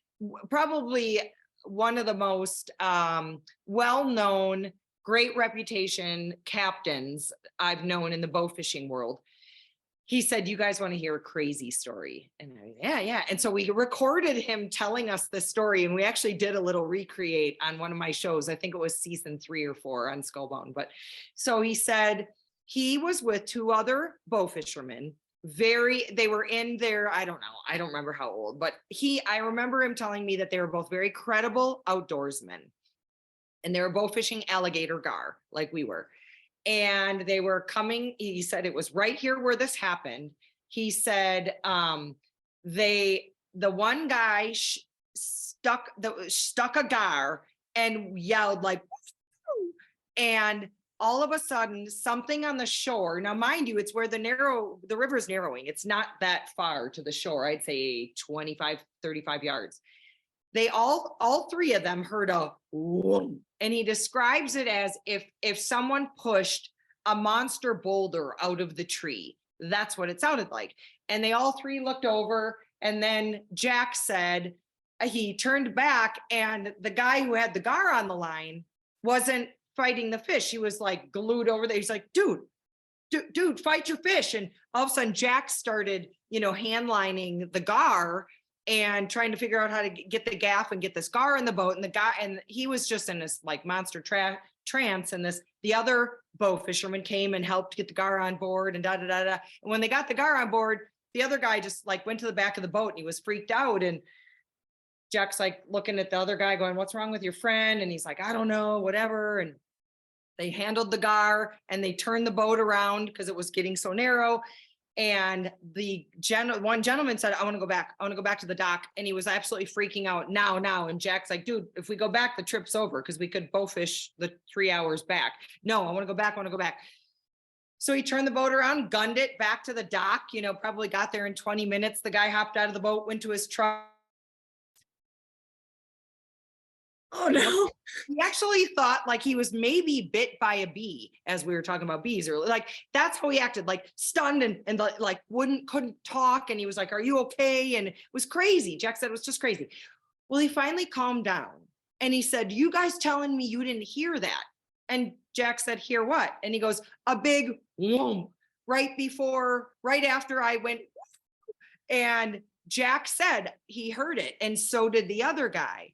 probably one of the most well-known, great reputation captains I've known in the bow fishing world. He said, you guys want to hear a crazy story? And yeah. And so we recorded him telling us the story, and we actually did a little recreate on one of my shows. I think it was season 3 or 4 on Skullbound. But so he said he was with 2 other bow fishermen. They were in their, I don't remember how old, but I remember him telling me that they were both very credible outdoorsmen. And they were both fishing alligator gar like we were. And they were coming, he said it was right here where this happened. He said the one guy stuck a gar and yelled like, And all of a sudden, something on the shore, now mind you, it's where the river is narrowing. It's not that far to the shore. I'd say 25, 35 yards. They all three of them heard a whoom, and he describes it as if someone pushed a monster boulder out of the tree. That's what it sounded like. And they all three looked over, and then Jack said he turned back, and the guy who had the gar on the line wasn't fighting the fish. He was like glued over there. He's like, dude, fight your fish. And all of a sudden Jack started, hand lining the gar and trying to figure out how to get the gaff and get this gar in the boat. And he was just in this like monster trance. And the other bow fisherman came and helped get the gar on board and da da da da. And when they got the gar on board, the other guy just like went to the back of the boat and he was freaked out. And Jack's like looking at the other guy going, what's wrong with your friend? And he's like, I don't know, whatever. And they handled the gar and they turned the boat around because it was getting so narrow. And one gentleman said, I want to go back. I want to go back to the dock. And he was absolutely freaking out now. And Jack's like, dude, if we go back, the trip's over because we could bow fish the 3 hours back. No, I want to go back. I want to go back. So he turned the boat around, gunned it back to the dock, probably got there in 20 minutes. The guy hopped out of the boat, went to his truck. Oh no. He actually thought like he was maybe bit by a bee, as we were talking about bees earlier. Like that's how he acted, like stunned and like couldn't talk. And he was like, are you okay? And it was crazy. Jack said it was just crazy. Well, he finally calmed down and he said, you guys telling me you didn't hear that? And Jack said, hear what? And he goes, a big whoom right after I went. And Jack said he heard it. And so did the other guy.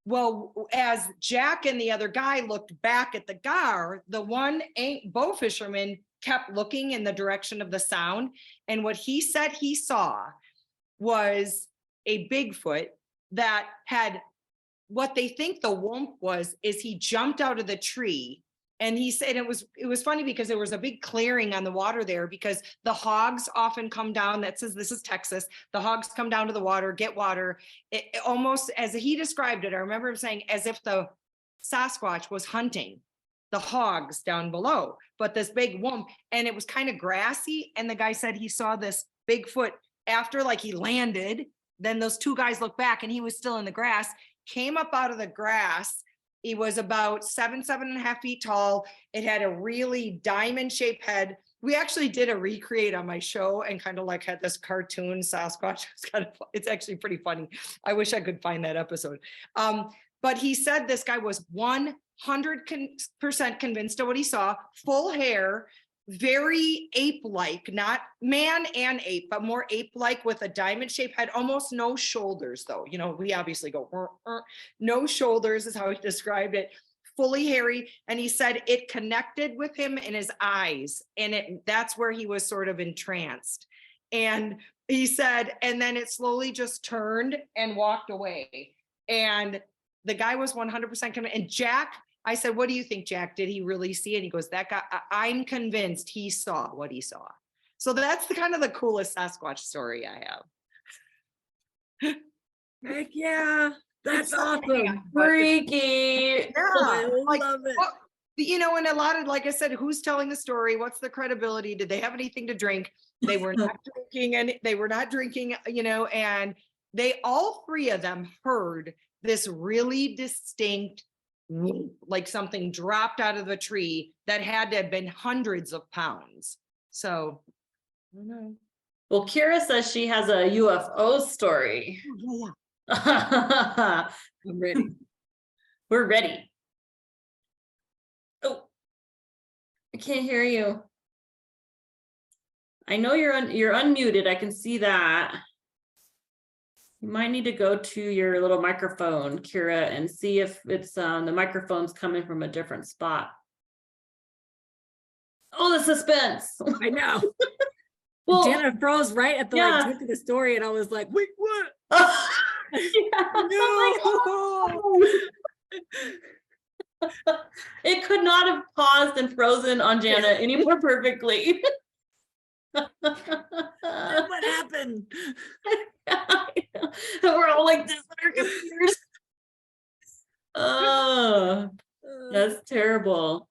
Well, as Jack and the other guy looked back at the gar, the one bow fisherman kept looking in the direction of the sound. And what he said he saw was a Bigfoot that had what they think the whoomp is he jumped out of the tree. And he said it was funny because there was a big clearing on the water there because the hogs often come down. That says this is Texas. The hogs come down to the water, get water. It almost as he described it, I remember him saying as if the Sasquatch was hunting the hogs down below, but this big whoomp, and it was kind of grassy. And the guy said he saw this Bigfoot after like he landed. Then those two guys looked back and he was still in the grass, came up out of the grass. He was about 7.5 feet tall. It had a really diamond shaped head. We actually did a recreate on my show and kind of like had this cartoon Sasquatch. It's actually pretty funny. I wish I could find that episode. But he said this guy was 100% convinced of what he saw, full hair, very ape-like, not man and ape, but more ape-like with a diamond-shaped head, almost no shoulders though. We obviously go, no shoulders is how he described it, fully hairy. And he said it connected with him in his eyes. And that's where he was sort of entranced. And he said, and then it slowly just turned and walked away. And the guy was 100% convinced. And Jack, I said, what do you think, Jack? Did he really see it? He goes, that guy, I'm convinced he saw what he saw. So that's the coolest Sasquatch story I have. Heck yeah. That's awesome. Freaky. Yeah, I love it. And a lot of, like I said, who's telling the story? What's the credibility? Did they have anything to drink? They were not drinking, and they all three of them heard this really distinct, like something dropped out of the tree that had to have been hundreds of pounds. So, I don't know. Well, Kira says she has a UFO story. Oh, I'm ready. We're ready. Oh, I can't hear you. I know you're unmuted. I can see that. You might need to go to your little microphone, Kira, and see if it's the microphone's coming from a different spot. Oh, the suspense. I know. Well, Jana froze right at the yeah. like of the story, and I was like, wait, what? Yeah. No. It could not have paused and frozen on Jana any more perfectly. What happened? We're all like this on our computers. No, That's terrible.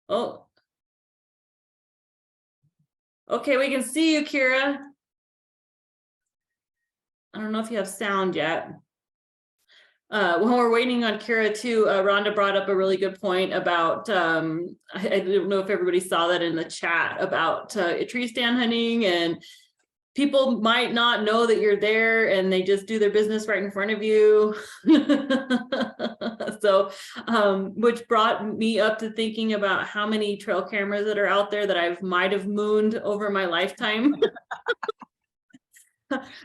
Oh. Okay, we can see you, Kira. I don't know if you have sound yet. While we're waiting on Kira too, Rhonda brought up a really good point about, I don't know if everybody saw that in the chat about tree stand hunting, and people might not know that you're there and they just do their business right in front of you. So, which brought me up to thinking about how many trail cameras that are out there that I might have mooned over my lifetime.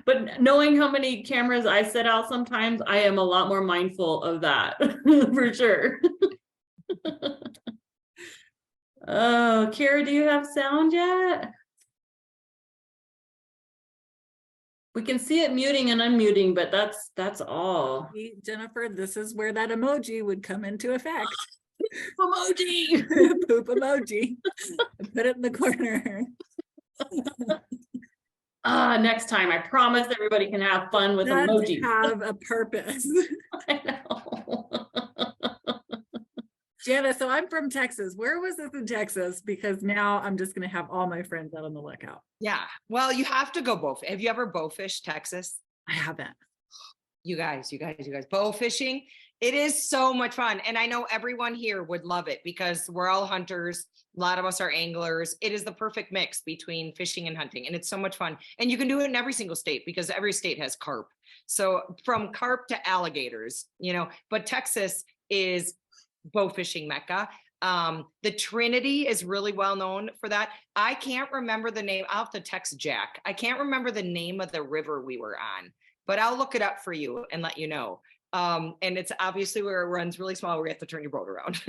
But knowing how many cameras I set out sometimes, I am a lot more mindful of that for sure. Oh, Kara, do you have sound yet? We can see it muting and unmuting, but that's all. See, Jennifer, this is where that emoji would come into effect. Emoji. Poop emoji. Put it in the corner. Next time, I promise everybody can have fun with Does emoji. have a purpose. I know. Jana, so I'm from Texas. Where was this in Texas? Because now I'm just going to have all my friends out on the lookout. Yeah. Well, you have to go bow. Have you ever bowfished Texas? I haven't. You guys, bow fishing. It is so much fun. And I know everyone here would love it because we're all hunters. A lot of us are anglers. It is the perfect mix between fishing and hunting. And it's so much fun. And you can do it in every single state because every state has carp. So from carp to alligators, but Texas is bow fishing mecca. The Trinity is really well known for that. I can't remember the name. I'll have to text Jack. I can't remember the name of the river we were on, but I'll look it up for you and let you know. And it's obviously where it runs really small, where you have to turn your boat around.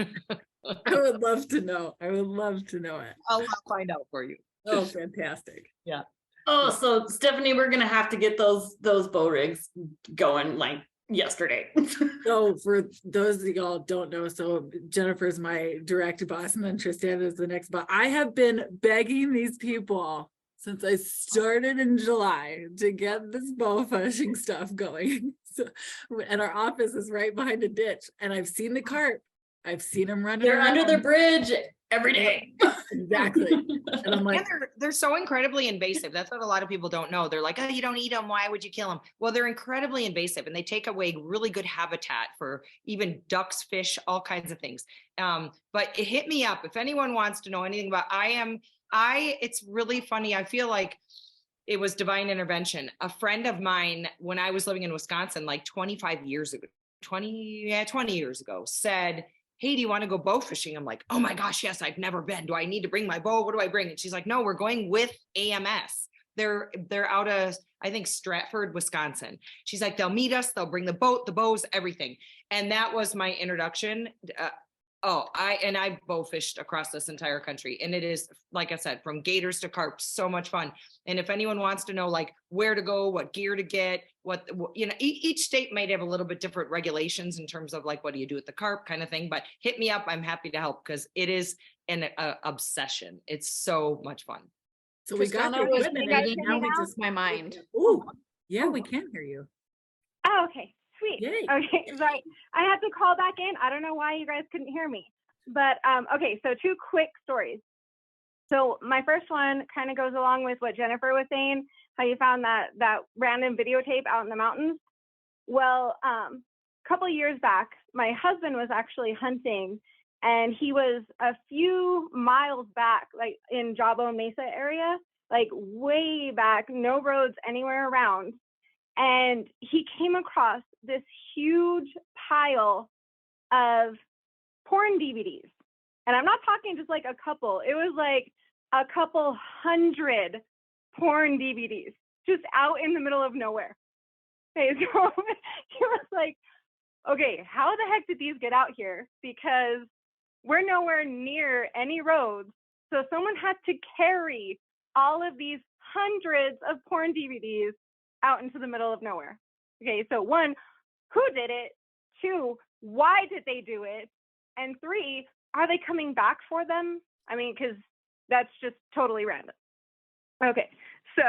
I would love to know. I would love to know it. I'll find out for you. Oh, fantastic. Yeah. Oh, so Stephanie, we're gonna have to get those bow rigs going like yesterday. So for those of y'all don't know, so Jennifer's my direct boss and then Tristan is the next boss. I have been begging these people since I started in July to get this bow fishing stuff going. So, and our office is right behind a ditch, and I've seen the carp. I've seen them running They're around. under the bridge every day. Exactly. And I'm like, And they're so incredibly invasive. That's what a lot of people don't know. They're like, oh, you don't eat them. Why would you kill them? Well, they're incredibly invasive and they take away really good habitat for even ducks, fish, all kinds of things. But it hit me up. If anyone wants to know anything about, it's really funny. I feel like it was divine intervention. A friend of mine, when I was living in Wisconsin, like 25 years ago, 20 years ago, said, hey, do you want to go bow fishing? I'm like, oh my gosh, yes, I've never been. Do I need to bring my bow? What do I bring? And she's like, no, we're going with AMS. They're out of, I think, Stratford, Wisconsin. She's like, they'll meet us. They'll bring the boat, the bows, everything. And that was my introduction. I bow fished across this entire country. And it is, like I said, from gators to carp, so much fun. And if anyone wants to know like where to go, what gear to get, each state might have a little bit different regulations in terms of like, what do you do with the carp kind of thing, but hit me up. I'm happy to help because it is an obsession. It's so much fun. so we got Tristana the was equipment, begging and now we me just my mind. Oh, yeah, we can hear you. Oh, okay, sweet. Yay. Okay, right. I had to call back in. I don't know why you guys couldn't hear me. But okay, so 2 quick stories. So my first one kind of goes along with what Jennifer was saying, how you found that random videotape out in the mountains. Well, a couple years back, my husband was actually hunting, and he was a few miles back, like in Jabo Mesa area, like way back, no roads anywhere around. And he came across this huge pile of porn DVDs. And I'm not talking just like a couple. It was like a couple hundred porn DVDs just out in the middle of nowhere. Okay, so he was like, okay, how the heck did these get out here? Because we're nowhere near any roads. So someone had to carry all of these hundreds of porn DVDs out into the middle of nowhere. Okay, so 1, who did it? 2, why did they do it? And 3, are they coming back for them? I mean, because that's just totally random. Okay, so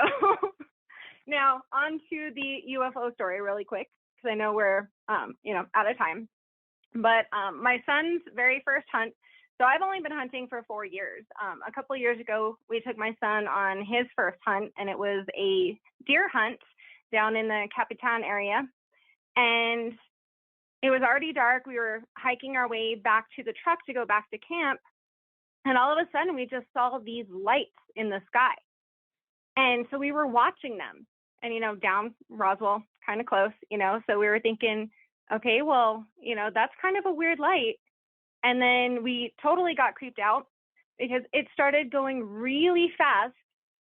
now on to the UFO story really quick, because I know we're, out of time. But my son's very first hunt, so I've only been hunting for 4 years. A couple of years ago, we took my son on his first hunt, and it was a deer hunt down in the Capitan area. And it was already dark. We were hiking our way back to the truck to go back to camp. And all of a sudden, we just saw these lights in the sky. And so we were watching them. And, you know, down Roswell, kind of close, you know, so we were thinking, okay, well, you know, that's kind of a weird light. And then we totally got creeped out because it started going really fast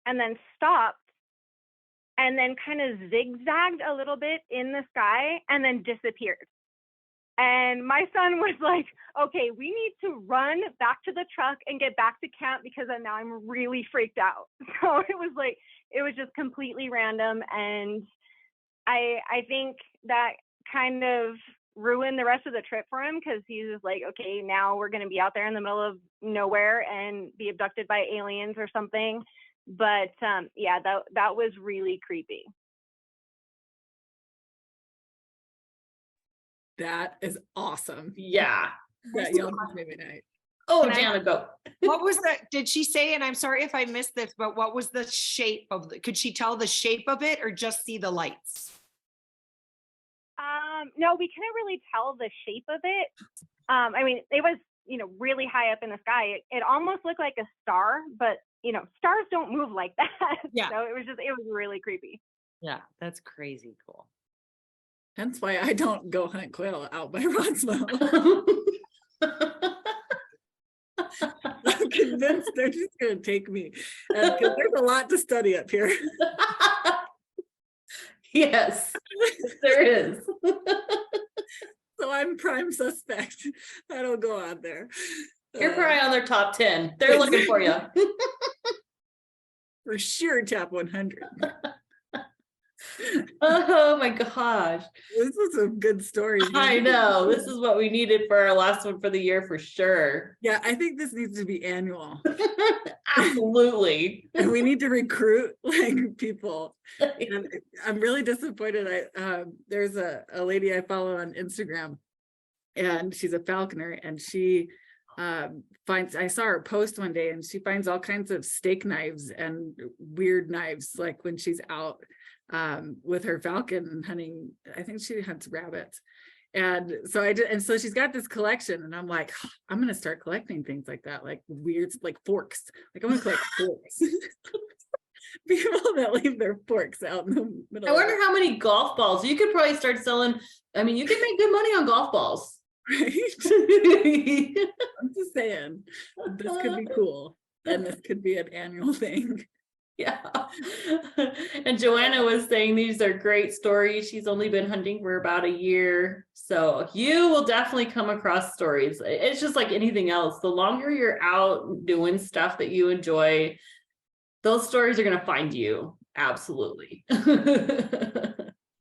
and then stopped and then kind of zigzagged a little bit in the sky and then disappeared. And my son was like, okay, we need to run back to the truck and get back to camp because now I'm really freaked out. So it was just completely random. And I think that kind of ruined the rest of the trip for him because he was like, okay, now we're going to be out there in the middle of nowhere and be abducted by aliens or something. But yeah, that was really creepy. That is awesome. Yeah. That y'all just made me night. Oh, Can I- Jana, go. What was that? Did she say, and I'm sorry if I missed this, but what was the shape of could she tell the shape of it or just see the lights? No, we couldn't really tell the shape of it. I mean, it was, you know, really high up in the sky. It almost looked like a star, but you know, stars don't move like that. Yeah. So it was really creepy. Yeah, that's crazy cool. That's why I don't go hunt quail out by Roswell. I'm convinced they're just going to take me because there's a lot to study up here. Yes, there is. So I'm prime suspect. I don't go out there. You're probably on their top 10. They're looking for you. For sure, top 100. Oh my gosh. This was some good stories. I know. This is what we needed for our last one for the year for sure. Yeah, I think this needs to be annual. Absolutely. And we need to recruit like people. And I'm really disappointed. There's a lady I follow on Instagram, and she's a falconer, and she I saw her post one day, and she finds all kinds of steak knives and weird knives, like when she's out with her falcon hunting. I think she hunts rabbits. And so so she's got this collection, and I'm like, I'm gonna start collecting things like that, like weird, like forks. Like I'm gonna collect forks. People that leave their forks out in the middle. I wonder how many golf balls you could probably start selling. I mean, you could make good money on golf balls. Right? I'm just saying, this could be cool, and this could be an annual thing. Yeah. And Joanna was saying these are great stories. She's only been hunting for about a year. So you will definitely come across stories. It's just like anything else. The longer you're out doing stuff that you enjoy, those stories are going to find you. Absolutely.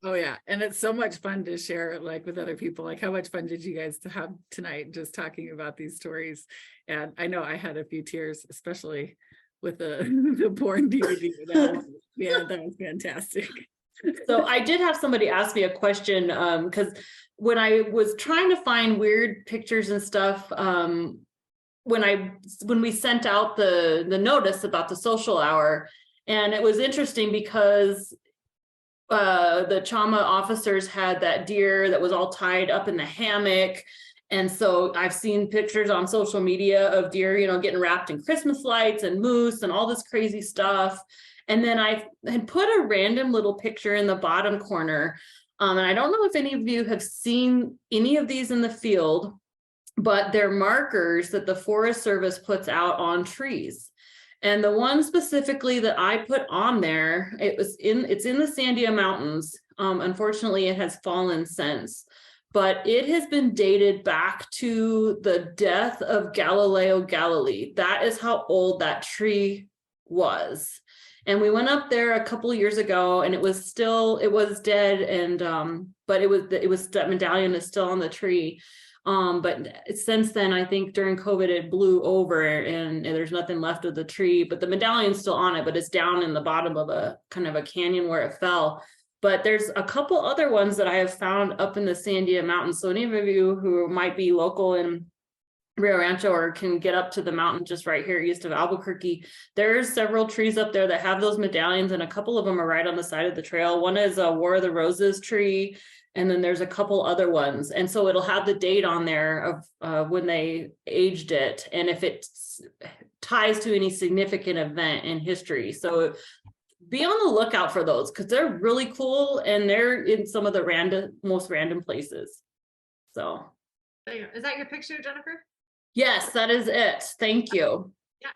Oh yeah. And it's so much fun to share like with other people. Like how much fun did you guys have tonight just talking about these stories? And I know I had a few tears, especially with the porn DVD. Yeah, that was fantastic. So I did have somebody ask me a question because when I was trying to find weird pictures and stuff, when we sent out the notice about the social hour, and it was interesting because the Chama officers had that deer that was all tied up in the hammock. And so I've seen pictures on social media of deer, you know, getting wrapped in Christmas lights and moose and all this crazy stuff. And then I had put a random little picture in the bottom corner. And I don't know if any of you have seen any of these in the field, but they're markers that the Forest Service puts out on trees. And the one specifically that I put on there, it's in the Sandia Mountains. Unfortunately, it has fallen since, but it has been dated back to the death of Galileo Galilei. That is how old that tree was. And we went up there a couple of years ago, and it was dead, and but that medallion is still on the tree. But since then, I think during COVID, it blew over and there's nothing left of the tree, but the medallion's still on it, but it's down in the bottom of a kind of a canyon where it fell. But there's a couple other ones that I have found up in the Sandia Mountains. So any of you who might be local in Rio Rancho or can get up to the mountain just right here east of Albuquerque, there's several trees up there that have those medallions, and a couple of them are right on the side of the trail. One is a War of the Roses tree, and then there's a couple other ones. And so it'll have the date on there of when they aged it, and if it ties to any significant event in history. So be on the lookout for those, because they're really cool and they're in some of the most random places. So is that your picture, Jennifer? yes, that is it. Thank you. Yeah.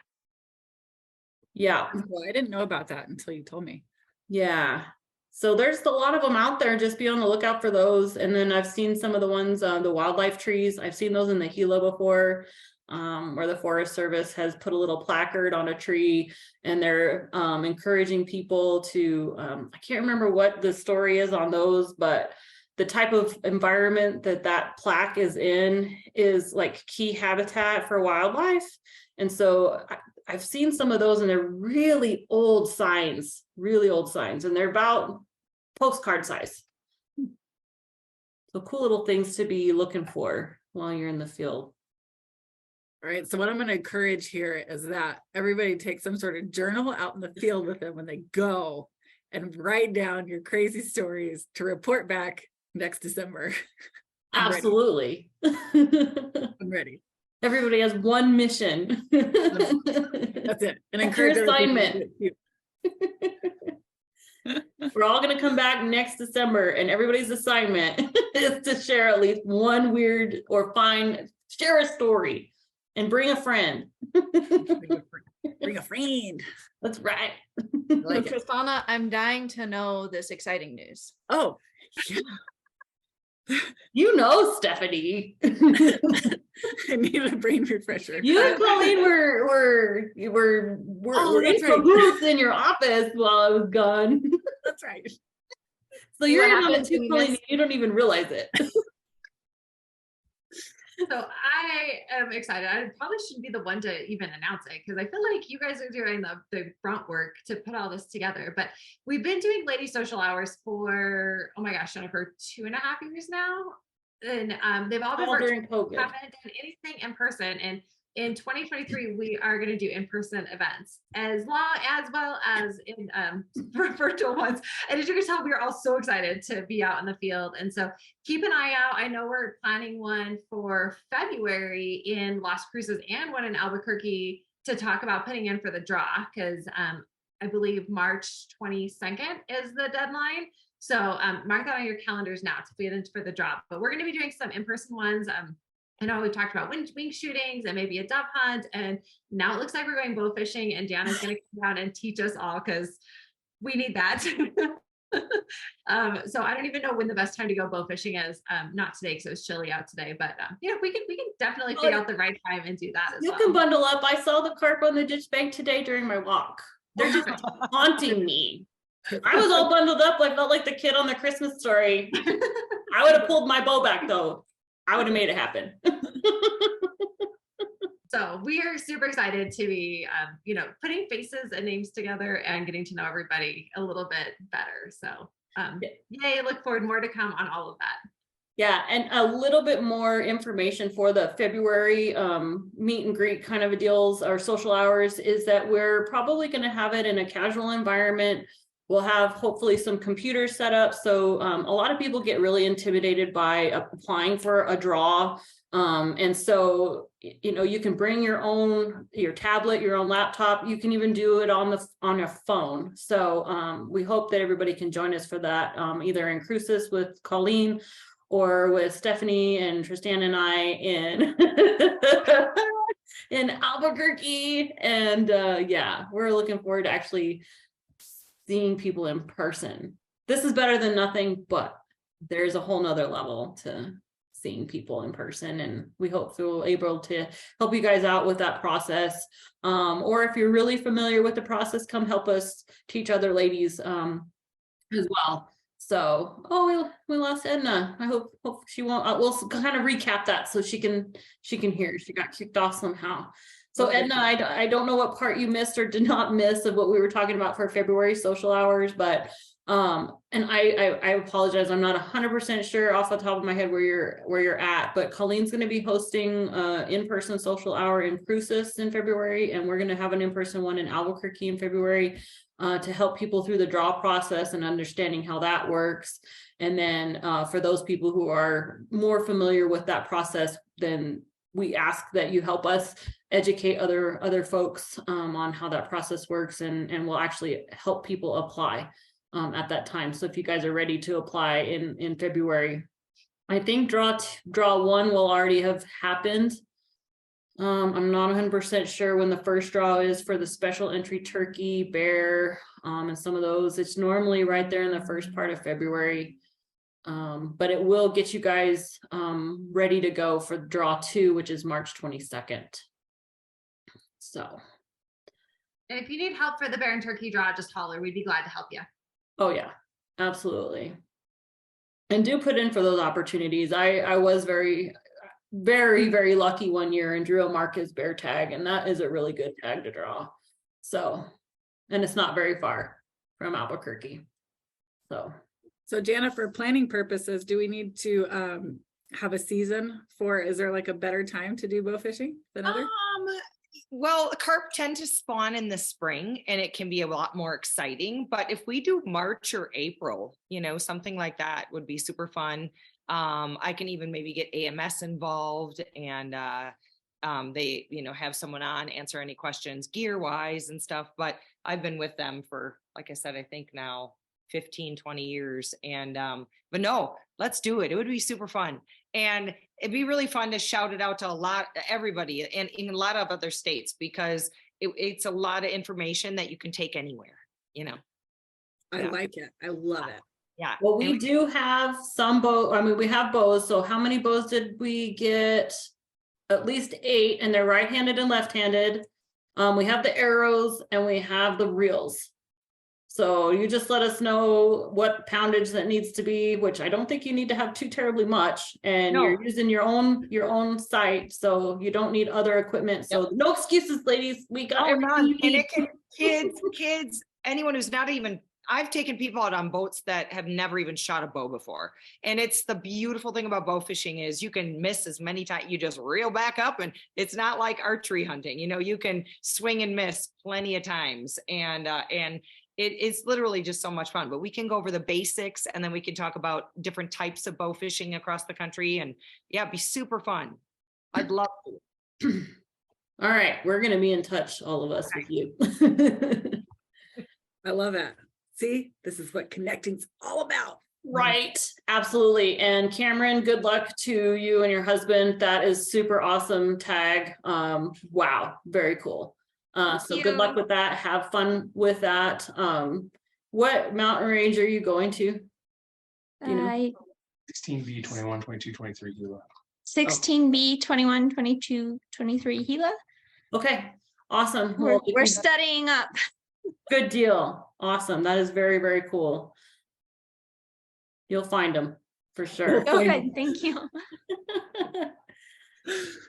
Yeah. Well, I didn't know about that until you told me. Yeah. So there's a lot of them out there. Just be on the lookout for those. And then I've seen some of the ones, the wildlife trees. I've seen those in the Gila before, where the Forest Service has put a little placard on a tree, and they're encouraging people to, I can't remember what the story is on those, but the type of environment that plaque is in is like key habitat for wildlife. And so I've seen some of those, and they're really old signs, and they're about postcard size. So cool little things to be looking for while you're in the field. All right, so what I'm going to encourage here is that everybody take some sort of journal out in the field with them when they go, and write down your crazy stories to report back next December. Absolutely. I'm ready. Everybody has one mission. That's it. And That's your encourage assignment. We're all going to come back next December, and everybody's assignment is to share at least one weird or share a story and bring a friend. Bring a friend. That's right. Like it. Tristana, I'm dying to know this exciting news. Oh, yeah. You know, Stephanie. I need a brain refresher. You and Colleen were in cahoots in your office while I was gone. That's right. So you're What in on it happens too, when you Colleen. miss- You don't even realize it. So I am excited. I probably shouldn't be the one to even announce it, because I feel like you guys are doing the front work to put all this together. But we've been doing Lady Social Hours for, oh my gosh, Jennifer, 2.5 years now. And they've all been All virtual. during COVID. Haven't done anything in person. And in 2023, we are going to do in-person events as well as in virtual ones. And as you can tell, we are all so excited to be out in the field. And so keep an eye out. I know we're planning one for February in Las Cruces and one in Albuquerque to talk about putting in for the draw, because I believe March 22nd is the deadline. So mark that on your calendars now to get into for the draw. But we're going to be doing some in-person ones. I know we talked about wing shootings and maybe a dove hunt, and now it looks like we're going bow fishing, and Deanna's going to come down and teach us all, because we need that. So I don't even know when the best time to go bow fishing is. Not today because it was chilly out today, but we can definitely figure out the right time and do that as You well. can bundle up. I saw the carp on the ditch bank today during my walk. They're just haunting me. I was all bundled up. I felt like the kid on the Christmas Story. I would have pulled my bow back though. I would have made it happen. So we are super excited to be, putting faces and names together and getting to know everybody a little bit better. So yay, look forward, more to come on all of that. Yeah, and a little bit more information for the February meet and greet kind of a deals, our social hours, is that we're probably going to have it in a casual environment. We'll have hopefully some computers set up. So a lot of people get really intimidated by applying for a draw. And so, you can bring your tablet, your own laptop. You can even do it on your phone. So we hope that everybody can join us for that, either in Cruces with Colleen or with Stephanie and Tristan and I in Albuquerque. And we're looking forward to actually seeing people in person. This is better than nothing, but there's a whole nother level to seeing people in person, and we hope we'll be able to help you guys out with that process. Or if you're really familiar with the process, come help us teach other ladies as well. So, we lost Edna. I hope she won't. We'll kind of recap that so she can hear. She got kicked off somehow. So Edna, I don't know what part you missed or did not miss of what we were talking about for February social hours, but And I apologize, I'm not 100% sure off the top of my head where you're at, but Colleen's going to be hosting in-person social hour in Cruces in February, and we're going to have an in-person one in Albuquerque in February to help people through the draw process and understanding how that works. And then for those people who are more familiar with that process, then we ask that you help us educate other folks on how that process works, and we'll actually help people apply at that time. So if you guys are ready to apply in February, I think draw one will already have happened. I'm not 100% sure when the first draw is for the special entry turkey, bear, and some of those. It's normally right there in the first part of February. But it will get you guys ready to go for draw 2, which is March 22nd. So. And if you need help for the bear and turkey draw, just holler. We'd be glad to help you. Oh yeah, absolutely. And do put in for those opportunities. I was very lucky one year and drew a Marcus bear tag, and that is a really good tag to draw. So, and it's not very far from Albuquerque. So Jana, for planning purposes, do we need to have a season for, is there like a better time to do bow fishing than other? Well, carp tend to spawn in the spring and it can be a lot more exciting. But if we do March or April, something like that would be super fun. I can even maybe get AMS involved and they, have someone on, answer any questions gear wise and stuff. But I've been with them for, like I said, I think now 15, 20 years. And, but no, let's do it. It would be super fun. And it'd be really fun to shout it out to everybody and in a lot of other states, because it's a lot of information that you can take anywhere, I like it. I love it. Yeah. Well, we do have some bow. I mean, we have bows. So how many bows did we get? At least 8, and they're right-handed and left-handed. We have the arrows and we have the reels. So you just let us know what poundage that needs to be, which I don't think you need to have too terribly much. And you're using your own site, so you don't need other equipment. So no excuses, ladies. We got everything you need. And it can kids, anyone who's not even, I've taken people out on boats that have never even shot a bow before. And it's the beautiful thing about bow fishing is you can miss as many times, you just reel back up, and it's not like archery hunting. You can swing and miss plenty of times. And it's literally just so much fun. But we can go over the basics, and then we can talk about different types of bow fishing across the country. And yeah, it'd be super fun. I'd love to. All right, we're going to be in touch, all of us, with you. I love it. See, this is what connecting's all about. Right, absolutely. And Cameron, good luck to you and your husband. That is super awesome tag. Wow, very cool. So good luck with that. Have fun with that. What mountain range are you going to? 16B, 21, 22, 23 Gila. 16B, 21, 22, 23 Gila. Okay, awesome. We're studying up. Good deal. Awesome. That is very, very cool. You'll find them for sure. Oh, good. Thank you.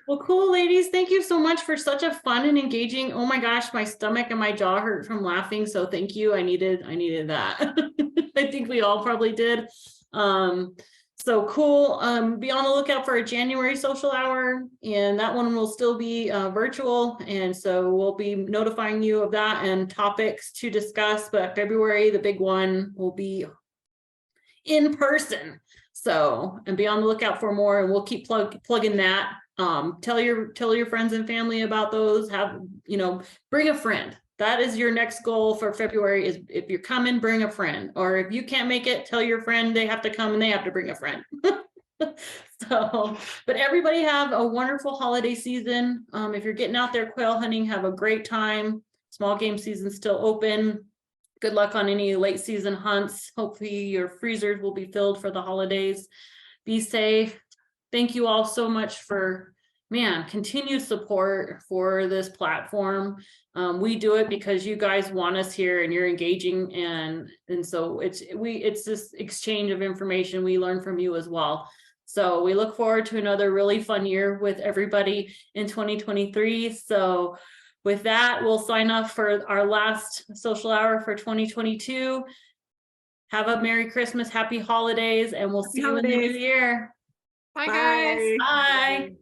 Well, cool, ladies. Thank you so much for such a fun and engaging. Oh my gosh, my stomach and my jaw hurt from laughing. So thank you. I needed that. I think we all probably did. So cool. Be on the lookout for a January social hour, and that one will still be virtual. And so we'll be notifying you of that and topics to discuss. But February, the big one, will be in person. So, and be on the lookout for more, and we'll keep plugging that. Tell your friends and family about those. Bring a friend. That is your next goal for February, is if you're coming, bring a friend. Or if you can't make it, tell your friend they have to come and they have to bring a friend. So, but everybody have a wonderful holiday season. If you're getting out there quail hunting, have a great time. Small game season's still open. Good luck on any late season hunts. Hopefully your freezers will be filled for the holidays. Be safe. Thank you all so much for, continued support for this platform. We do it because you guys want us here and you're engaging, and so it's this exchange of information. We learn from you as well. So we look forward to another really fun year with everybody in 2023. So with that, we'll sign off for our last social hour for 2022. Have a Merry Christmas, Happy Holidays, and we'll see you in the new holidays. year. Bye, guys. Bye.